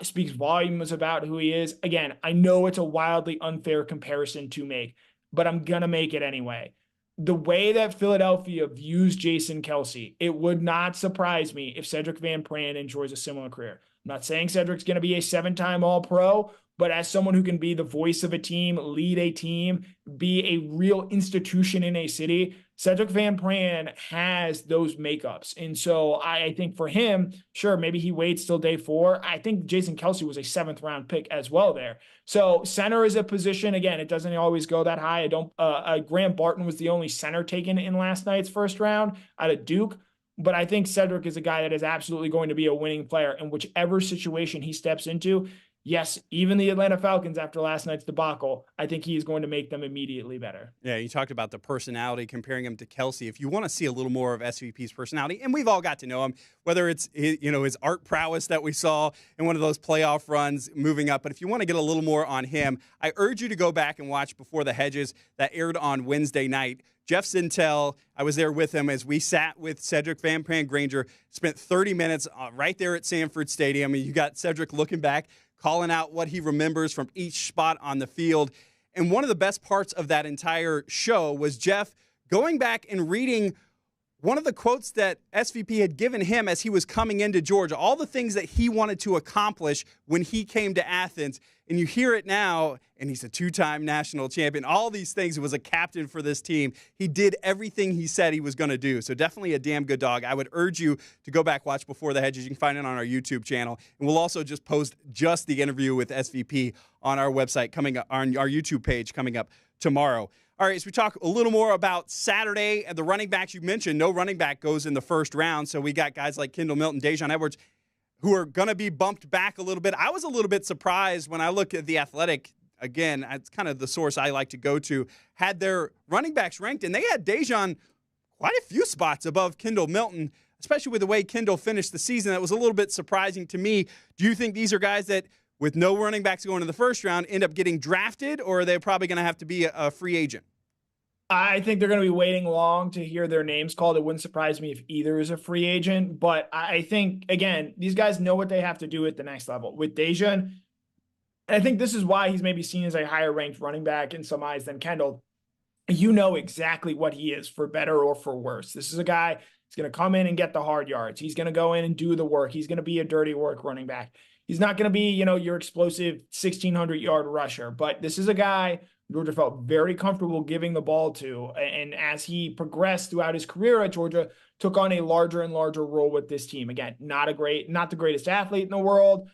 speaks volumes about who he is. Again, I know it's a wildly unfair comparison to make, but I'm going to make it anyway. The way that Philadelphia views Jason Kelce, it would not surprise me if Sedrick Van Pran enjoys a similar career. I'm not saying Sedrick's going to be a 7-time All-Pro, but as someone who can be the voice of a team, lead a team, be a real institution in a city, Sedrick Van Pran has those makeups. And so I think for him, sure, maybe he waits till day 4. I think Jason Kelce was a 7th round pick as well there. So center is a position, again, it doesn't always go that high. Graham Barton was the only center taken in last night's 1st round out of Duke. But I think Sedrick is a guy that is absolutely going to be a winning player in whichever situation he steps into. Yes, even the Atlanta Falcons after last night's debacle, I think he is going to make them immediately better. Yeah, you talked about the personality, comparing him to Kelce. If you want to see a little more of SVP's personality, and we've all got to know him, whether it's his art prowess that we saw in one of those playoff runs moving up, but if you want to get a little more on him, I urge you to go back and watch Before the Hedges that aired on Wednesday night. Jeff Sintel, I was there with him as we sat with Sedrick Van Pran Granger, spent 30 minutes right there at Sanford Stadium, and you got Sedrick looking back, calling out what he remembers from each spot on the field. And one of the best parts of that entire show was Jeff going back and reading one of the quotes that SVP had given him as he was coming into Georgia, all the things that he wanted to accomplish when he came to Athens. And you hear it now, and he's a 2-time national champion. All these things. He was a captain for this team. He did everything he said he was going to do. So definitely a damn good dog. I would urge you to go back, watch Before the Hedges. You can find it on our YouTube channel. And we'll also just post just the interview with SVP on our website, coming up, on our YouTube page coming up tomorrow. All right, so we talk a little more about Saturday and the running backs you mentioned. No running back goes in the 1st round. So we got guys like Kendall, Milton, Daijun Edwards, who are going to be bumped back a little bit. I was a little bit surprised when I look at The Athletic. Again, it's kind of the source I like to go to, had their running backs ranked, and they had Daijun quite a few spots above Kendall Milton, especially with the way Kendall finished the season. That was a little bit surprising to me. Do you think these are guys that, with no running backs going in the 1st round, end up getting drafted, or are they probably going to have to be a free agent? I think they're going to be waiting long to hear their names called. It wouldn't surprise me if either is a free agent. But I think, again, these guys know what they have to do at the next level. With Daijun, and I think this is why he's maybe seen as a higher-ranked running back in some eyes than Kendall. You know exactly what he is, for better or for worse. This is a guy who's going to come in and get the hard yards. He's going to go in and do the work. He's going to be a dirty work running back. He's not going to be, your explosive 1,600-yard rusher. But this is a guy Georgia felt very comfortable giving the ball to. And as he progressed throughout his career at Georgia, took on a larger and larger role with this team. Again, not the greatest athlete in the world.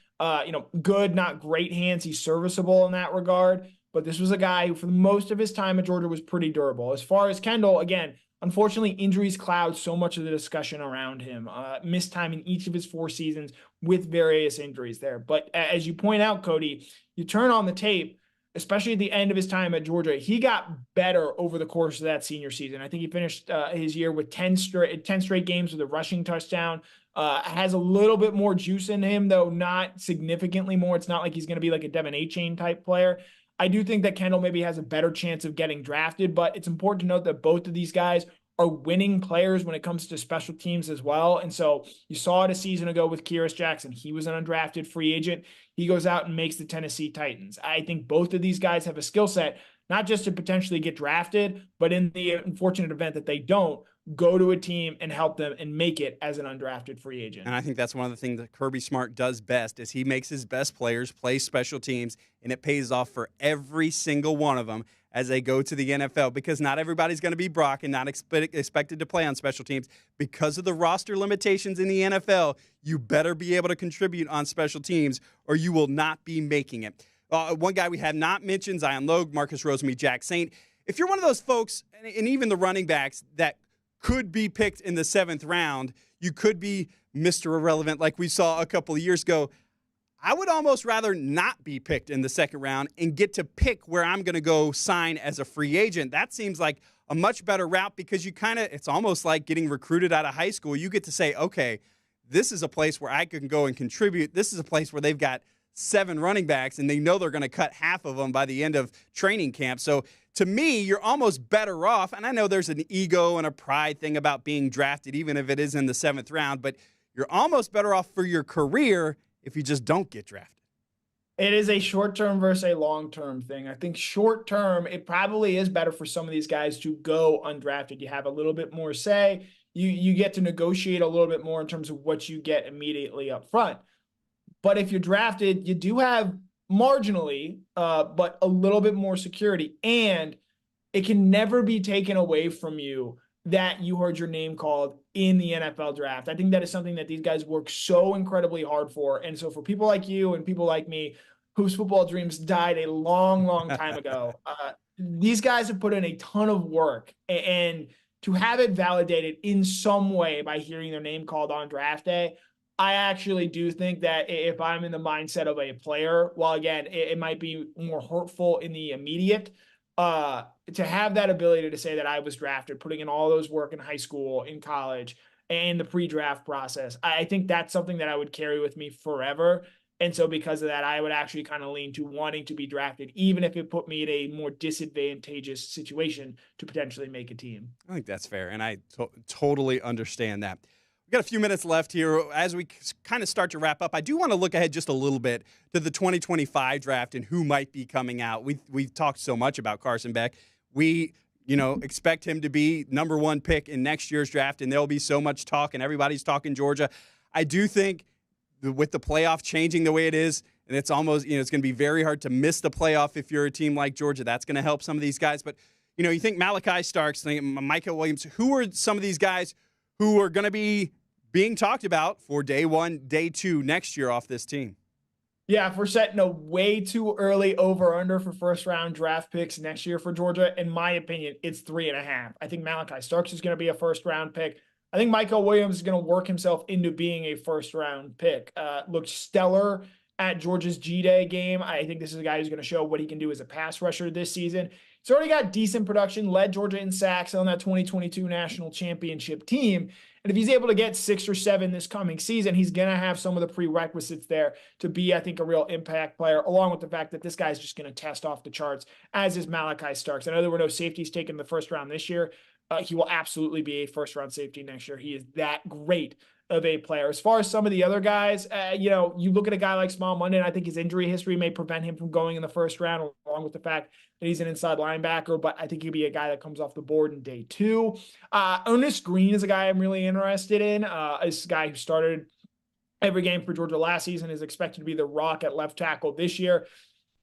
Good, not great hands. He's serviceable in that regard. But this was a guy who, for most of his time at Georgia, was pretty durable. As far as Kendall, again, unfortunately, injuries cloud so much of the discussion around him. Missed time in each of his 4 seasons with various injuries there. But as you point out, Cody, you turn on the tape, especially at the end of his time at Georgia, he got better over the course of that senior season. I think he finished his year with 10 straight games with a rushing touchdown. Has a little bit more juice in him, though not significantly more. It's not like he's going to be like a Devin A-Chain type player. I do think that Kendall maybe has a better chance of getting drafted, but it's important to note that both of these guys are winning players when it comes to special teams as well. And so you saw it a season ago with Kyrus Jackson. He was an undrafted free agent. He goes out and makes the Tennessee Titans. I think both of these guys have a skill set, not just to potentially get drafted, but in the unfortunate event that they don't, go to a team and help them and make it as an undrafted free agent. And I think that's one of the things that Kirby Smart does best is he makes his best players play special teams, and it pays off for every single one of them as they go to the NFL, because not everybody's going to be Brock and not expected to play on special teams. Because of the roster limitations in the NFL, you better be able to contribute on special teams or you will not be making it. One guy we have not mentioned, Zion Logue, Marcus Rosemy, Jack Saint. If you're one of those folks, and even the running backs that could be picked in the 7th round, you could be Mr. Irrelevant like we saw a couple of years ago. I would almost rather not be picked in the 2nd round and get to pick where I'm going to go sign as a free agent. That seems like a much better route because it's almost like getting recruited out of high school. You get to say, okay, this is a place where I can go and contribute. This is a place where they've got 7 running backs and they know they're going to cut half of them by the end of training camp. So to me, you're almost better off. And I know there's an ego and a pride thing about being drafted, even if it is in the 7th round, but you're almost better off for your career if you just don't get drafted. It is a short-term versus a long-term thing. I think short-term, it probably is better for some of these guys to go undrafted. You have a little bit more say. You get to negotiate a little bit more in terms of what you get immediately up front. But if you're drafted, you do have marginally, but a little bit more security. And it can never be taken away from you that you heard your name called in the NFL draft. I think that is something that these guys work so incredibly hard for. And so for people like you and people like me, whose football dreams died a long, long time ago, these guys have put in a ton of work. And to have it validated in some way by hearing their name called on draft day, I actually do think that if I'm in the mindset of a player, while again, it might be more hurtful in the immediate, to have that ability to say that I was drafted, putting in all those work in high school, in college, and the pre-draft process, I think that's something that I would carry with me forever. And so because of that, I would actually kind of lean to wanting to be drafted, even if it put me in a more disadvantageous situation to potentially make a team. I think that's fair, and I totally understand that. We've got a few minutes left here. As we kind of start to wrap up, I do want to look ahead just a little bit to the 2025 draft and who might be coming out. We've talked so much about Carson Beck. We expect him to be number 1 pick in next year's draft, and there'll be so much talk, and everybody's talking Georgia. I do think with the playoff changing the way it is, and it's almost, it's going to be very hard to miss the playoff if you're a team like Georgia. That's going to help some of these guys. But, you think Malachi Starks, Michael Williams, who are some of these guys who are going to be being talked about for day 1, day 2 next year off this team? Yeah, if we're setting a way too early over-under for first-round draft picks next year for Georgia, in my opinion, it's 3.5. I think Malachi Starks is going to be a first-round pick. I think Michael Williams is going to work himself into being a first-round pick. Looked stellar at Georgia's G-Day game. I think this is a guy who's going to show what he can do as a pass rusher this season. He's already got decent production, led Georgia in sacks on that 2022 national championship team. And if he's able to get 6 or 7 this coming season, he's going to have some of the prerequisites there to be, I think, a real impact player, along with the fact that this guy's just going to test off the charts, as is Malachi Starks. I know there were no safeties taken the first round this year. He will absolutely be a first-round safety next year. He is that great of a player. As far as some of the other guys, you look at a guy like Small Monday, and I think his injury history may prevent him from going in the first round, along with the fact that he's an inside linebacker, but I think he'd be a guy that comes off the board in day 2. Ernest Green is a guy I'm really interested in. This guy who started every game for Georgia last season, is expected to be the rock at left tackle this year.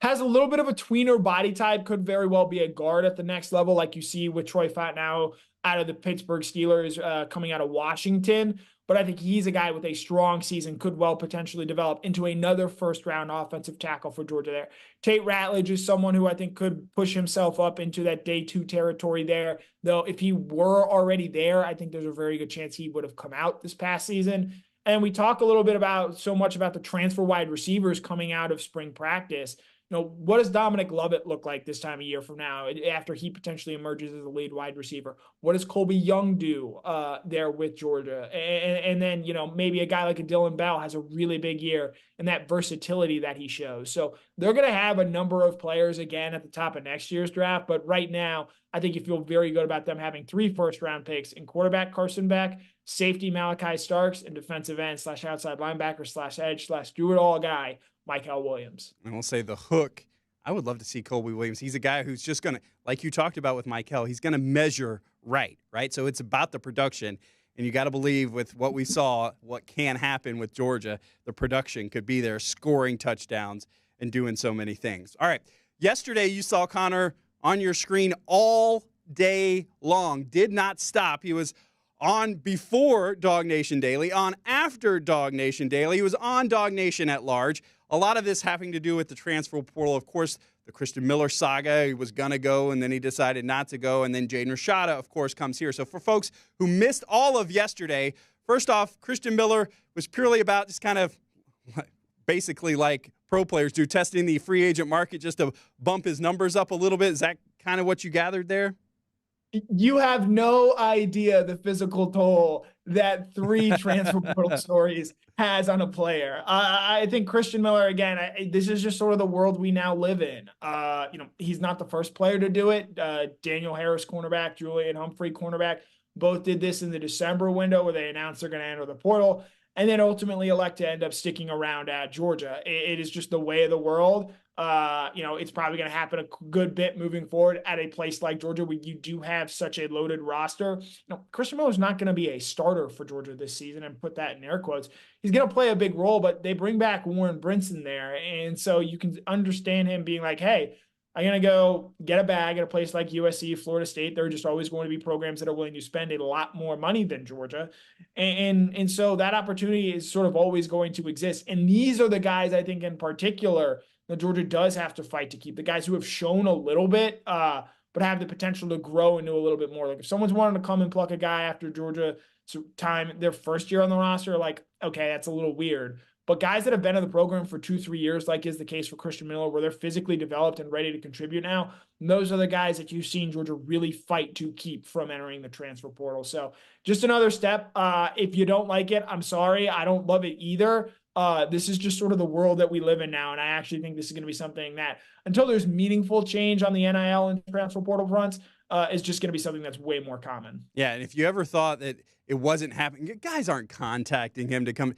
Has a little bit of a tweener body type, could very well be a guard at the next level, like you see with Troy Fautanu out of the Pittsburgh Steelers coming out of Washington. But I think he's a guy with a strong season, could well potentially develop into another first-round offensive tackle for Georgia there. Tate Ratledge is someone who I think could push himself up into that day 2 territory there. Though if he were already there, I think there's a very good chance he would have come out this past season. And we talk a little bit about so much about the transfer wide receivers coming out of spring practice. what does Dominic Lovett look like this time of year from now after he potentially emerges as a lead wide receiver? What does Colby Young do there with Georgia? And then, maybe a guy like a Dylan Bell has a really big year and that versatility that he shows. So they're going to have a number of players again at the top of next year's draft. But right now, I think you feel very good about them having 3 first-round picks in quarterback Carson Beck, safety Malachi Starks, and defensive end / outside linebacker / edge / do-it-all guy Michael Williams. And we'll say the hook. I would love to see Colby Williams. He's a guy who's just going to, like you talked about with Michael, he's going to measure right? So it's about the production. And you got to believe with what we saw, what can happen with Georgia, the production could be there, scoring touchdowns and doing so many things. All right. Yesterday, you saw Connor on your screen all day long. Did not stop. He was on before DawgNation Daily, on after DawgNation Daily. He was on DawgNation at large. A lot of this having to do with the transfer portal. Of course, the Christen Miller saga. He was going to go, and then he decided not to go. And then Jaden Rashada, of course, comes here. So for folks who missed all of yesterday, first off, Christen Miller was purely about just kind of basically like pro players do, testing the free agent market just to bump his numbers up a little bit. Is that kind of what you gathered there? You have no idea the physical toll that 3 transfer portal stories has on a player. I think Christen Miller, again, this is just sort of the world we now live in. He's not the first player to do it. Daniel Harris, cornerback, Julian Humphrey, cornerback, both did this in the December window where they announced they're going to enter the portal and then ultimately elect to end up sticking around at Georgia. It is just the way of the world. It's probably going to happen a good bit moving forward at a place like Georgia where you do have such a loaded roster. Christen Miller is not going to be a starter for Georgia this season, and put that in air quotes. He's going to play a big role, but they bring back Warren Brinson there. And so you can understand him being like, hey, I'm going to go get a bag at a place like USC, Florida State. There are just always going to be programs that are willing to spend a lot more money than Georgia. And so that opportunity is sort of always going to exist. And these are the guys, I think, in particular, that Georgia does have to fight to keep. The guys who have shown a little bit, but have the potential to grow into a little bit more. Like if someone's wanting to come and pluck a guy after Georgia time, their first year on the roster, like, okay, that's a little weird. But guys that have been in the program for 2-3 years, like is the case for Christen Miller, where they're physically developed and ready to contribute now, those are the guys that you've seen Georgia really fight to keep from entering the transfer portal. So just another step. If you don't like it, I'm sorry. I don't love it either. This is just sort of the world that we live in now. And I actually think this is going to be something that, until there's meaningful change on the NIL and transfer portal fronts, is just going to be something that's way more common. Yeah, and if you ever thought that it wasn't happening, guys aren't contacting him to come.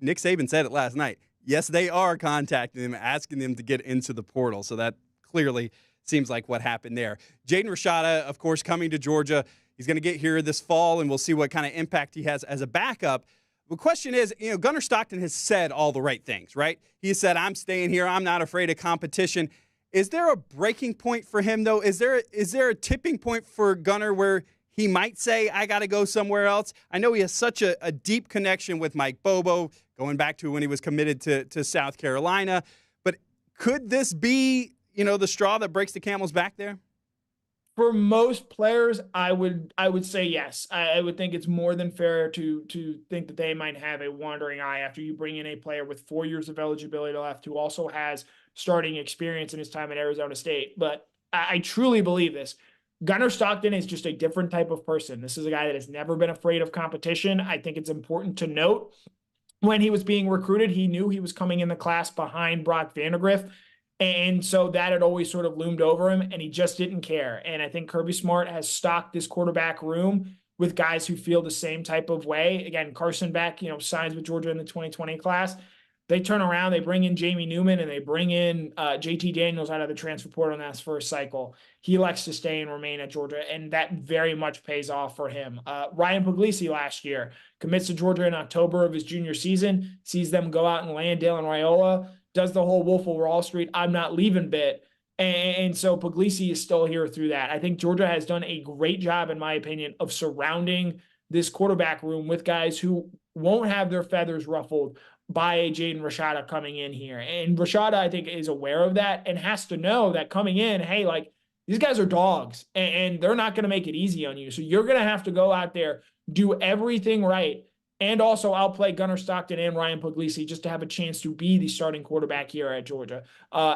Nick Saban said it last night. Yes, they are contacting him, asking them to get into the portal. So that clearly seems like what happened there. Jaden Rashada, of course, coming to Georgia. He's going to get here this fall, and we'll see what kind of impact he has as a backup. The question is, Gunnar Stockton has said all the right things, right? He said, I'm staying here. I'm not afraid of competition. Is there a breaking point for him, though? Is there a tipping point for Gunnar where he might say, I got to go somewhere else? I know he has such a deep connection with Mike Bobo, going back to when he was committed to South Carolina. But could this be, the straw that breaks the camel's back there? For most players, I would say yes. I would think it's more than fair to think that they might have a wandering eye after you bring in a player with 4 years of eligibility left who also has starting experience in his time at Arizona State. But I truly believe this. Gunnar Stockton is just a different type of person. This is a guy that has never been afraid of competition. I think it's important to note when he was being recruited, he knew he was coming in the class behind Brock Vandagriff. And so that had always sort of loomed over him, and he just didn't care. And I think Kirby Smart has stocked this quarterback room with guys who feel the same type of way. Again, Carson Beck, signs with Georgia in the 2020 class. They turn around, they bring in Jamie Newman, and they bring in JT Daniels out of the transfer portal in that first cycle. He elects to stay and remain at Georgia, and that very much pays off for him. Ryan Puglisi last year commits to Georgia in October of his junior season, sees them go out and land Dalen Raiola, does the whole Wolf of Wall Street, I'm not leaving bit. And so Puglisi is still here through that. I think Georgia has done a great job, in my opinion, of surrounding this quarterback room with guys who won't have their feathers ruffled by a Jaden Rashada coming in here. And Rashada, I think, is aware of that and has to know that coming in, hey, like, these guys are dogs and they're not going to make it easy on you. So you're going to have to go out there, do everything right, and also outplay Gunnar Stockton and Ryan Puglisi just to have a chance to be the starting quarterback here at Georgia.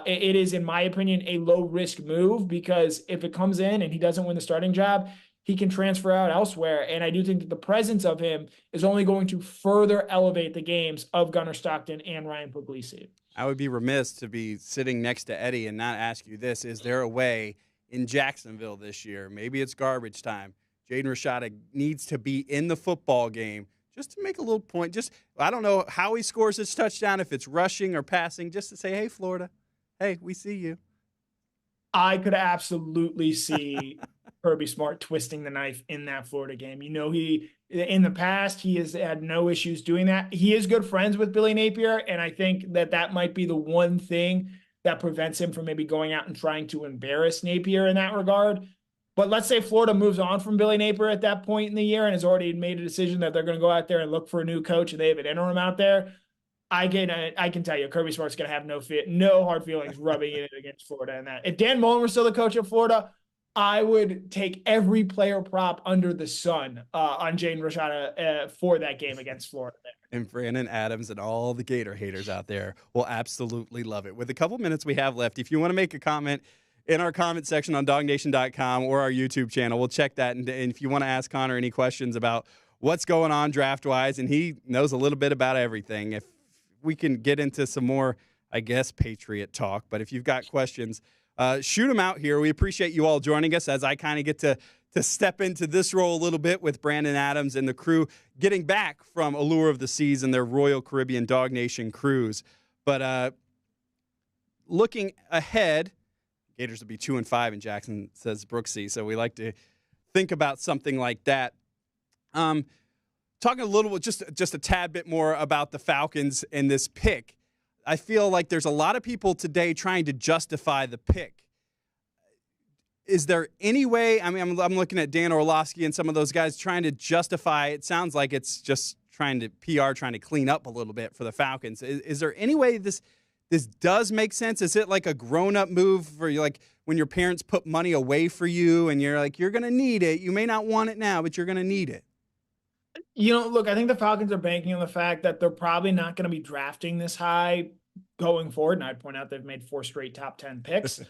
It is, in my opinion, a low-risk move because if it comes in and he doesn't win the starting job, he can transfer out elsewhere. And I do think that the presence of him is only going to further elevate the games of Gunnar Stockton and Ryan Puglisi. I would be remiss to be sitting next to Eddie and not ask you this. Is there a way in Jacksonville this year, maybe it's garbage time, Jaden Rashada needs to be in the football game just to make a little point? Just, I don't know how he scores his touchdown, if it's rushing or passing, just to say, hey, Florida, hey, we see you. I could absolutely see Kirby Smart twisting the knife in that Florida game. You know, in the past, he has had no issues doing that. He is good friends with Billy Napier, and I think that might be the one thing that prevents him from maybe going out and trying to embarrass Napier in that regard. But let's say Florida moves on from Billy Napier at that point in the year and has already made a decision that they're going to go out there and look for a new coach and they have an interim out there. I can tell you, Kirby Smart's going to have no hard feelings rubbing it against Florida in that. If Dan Mullen were still the coach of Florida, I would take every player prop under the sun on Jaden Rashada for that game against Florida there. And Brandon Adams and all the Gator haters out there will absolutely love it. With a couple minutes we have left, if you want to make a comment in our comment section on DawgNation.com or our YouTube channel, we'll check that. And if you want to ask Connor any questions about what's going on draft-wise, and he knows a little bit about everything, if we can get into some more, I guess, Patriot talk. But if you've got questions, shoot them out here. We appreciate you all joining us as I kind of get to step into this role a little bit with Brandon Adams and the crew getting back from Allure of the Seas and their Royal Caribbean DawgNation cruise. But looking ahead, Gators will be 2-5 in Jackson, says Brooksy. So we like to think about something like that. Talking a little bit, just a tad bit more about the Falcons and this pick. I feel like there's a lot of people today trying to justify the pick. Is there any way? I mean, I'm looking at Dan Orlovsky and some of those guys trying to justify. It sounds like it's just trying to clean up a little bit for the Falcons. Is there any way this does make sense? Is it like a grown-up move for you, like when your parents put money away for you and you're like, you're going to need it. You may not want it now, but you're going to need it. You know, look, I think the Falcons are banking on the fact that they're probably not going to be drafting this high going forward. And I'd point out they've made 4 straight top 10 picks.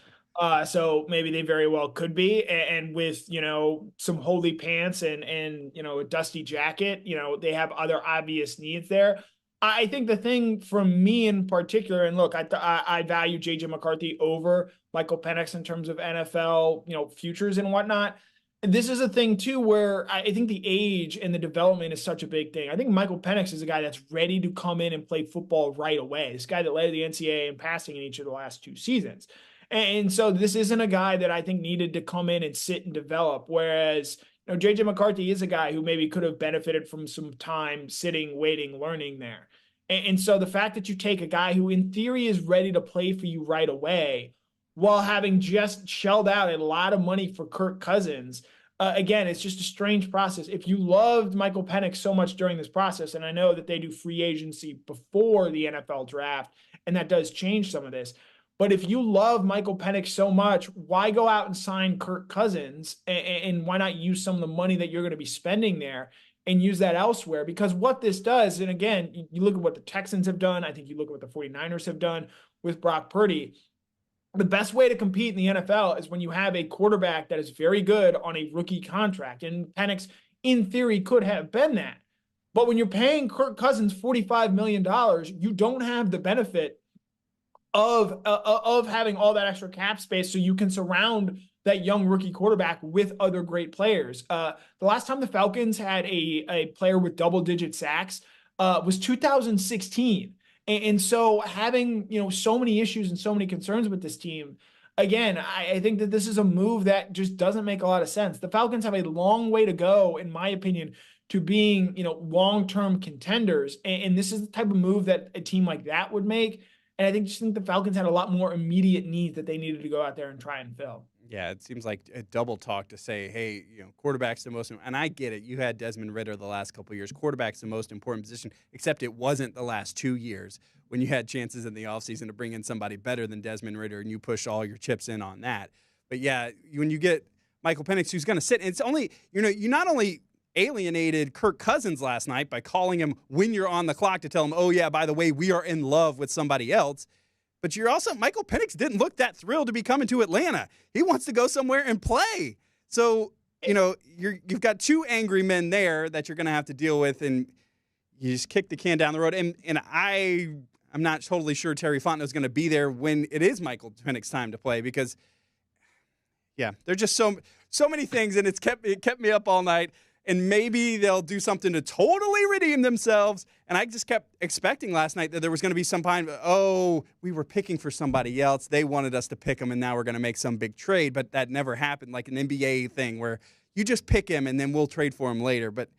So maybe they very well could be. And with, you know, some holy pants and, you know, a dusty jacket, you know, they have other obvious needs there. I think the thing from me in particular, and look, I value J.J. McCarthy over Michael Penix in terms of NFL, you know, futures and whatnot. This is a thing, too, where I think the age and the development is such a big thing. I think Michael Penix is a guy that's ready to come in and play football right away. This guy that led the NCAA in passing in each of the last 2 seasons. And so this isn't a guy that I think needed to come in and sit and develop, whereas, you know, J.J. McCarthy is a guy who maybe could have benefited from some time sitting, waiting, learning there. And so the fact that you take a guy who in theory is ready to play for you right away while having just shelled out a lot of money for Kirk Cousins, again, it's just a strange process. If you loved Michael Penix so much during this process, and I know that they do free agency before the NFL draft, and that does change some of this, but if you love Michael Penix so much, why go out and sign Kirk Cousins, and why not use some of the money that you're going to be spending there and use that elsewhere? Because what this does, and again, you look at what the Texans have done, I think you look at what the 49ers have done with Brock Purdy. The best way to compete in the NFL is when you have a quarterback that is very good on a rookie contract. And Penix, in theory, could have been that. But when you're paying Kirk Cousins $45 million, you don't have the benefit of having all that extra cap space so you can surround that young rookie quarterback with other great players. The last time the Falcons had a player with double-digit sacks was 2016. And so having, you know, so many issues and so many concerns with this team, again, I think that this is a move that just doesn't make a lot of sense. The Falcons have a long way to go, in my opinion, to being, you know, long-term contenders. And this is the type of move that a team like that would make. And I just think the Falcons had a lot more immediate needs that they needed to go out there and try and fill. Yeah, it seems like a double talk to say, hey, you know, quarterback's the most, and I get it. You had Desmond Ridder the last couple of years. Quarterback's the most important position, except it wasn't the last 2 years when you had chances in the offseason to bring in somebody better than Desmond Ridder, and you push all your chips in on that. But yeah, when you get Michael Penix, who's going to sit, and it's only, you know, you not only alienated Kirk Cousins last night by calling him when you're on the clock to tell him, oh, yeah, by the way, we are in love with somebody else. But you're also, Michael Penix didn't look that thrilled to be coming to Atlanta. He wants to go somewhere and play. So, you've got two angry men there that you're going to have to deal with, and you just kick the can down the road. And I'm not totally sure Terry Fontenot's going to be there when it is Michael Penix's time to play because, yeah, there's just so many things, and it kept me up all night. And maybe they'll do something to totally redeem themselves. And I just kept expecting last night that there was going to be some kind of, we were picking for somebody else. They wanted us to pick him, and now we're going to make some big trade. But that never happened, like an NBA thing where you just pick him, and then we'll trade for him later. But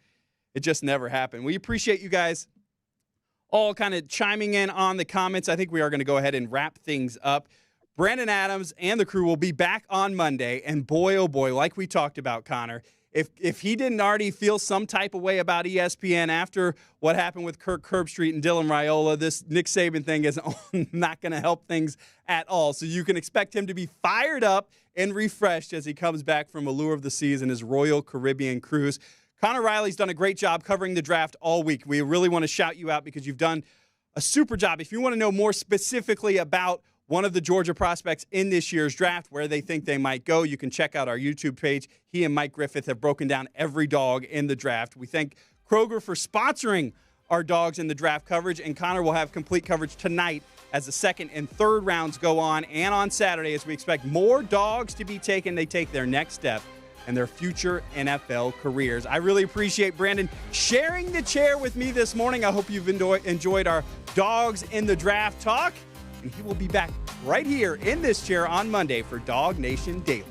it just never happened. We appreciate you guys all kind of chiming in on the comments. I think we are going to go ahead and wrap things up. Brandon Adams and the crew will be back on Monday. And boy, oh boy, like we talked about, Connor, if he didn't already feel some type of way about ESPN after what happened with Kirk Herbstreit and Dylan Raiola, this Nick Saban thing is not going to help things at all. So you can expect him to be fired up and refreshed as he comes back from Allure of the Seas and his Royal Caribbean cruise. Connor Riley's done a great job covering the draft all week. We really want to shout you out because you've done a super job. If you want to know more specifically about one of the Georgia prospects in this year's draft, where they think they might go, you can check out our YouTube page. He and Mike Griffith have broken down every dog in the draft. We thank Kroger for sponsoring our Dogs in the Draft coverage, and Connor will have complete coverage tonight as the second and third rounds go on, and on Saturday as we expect more dogs to be taken. They take their next step and their future NFL careers. I really appreciate Brandon sharing the chair with me this morning. I hope you've enjoyed our Dogs in the Draft talk. And he will be back right here in this chair on Monday for Dog Nation Daily.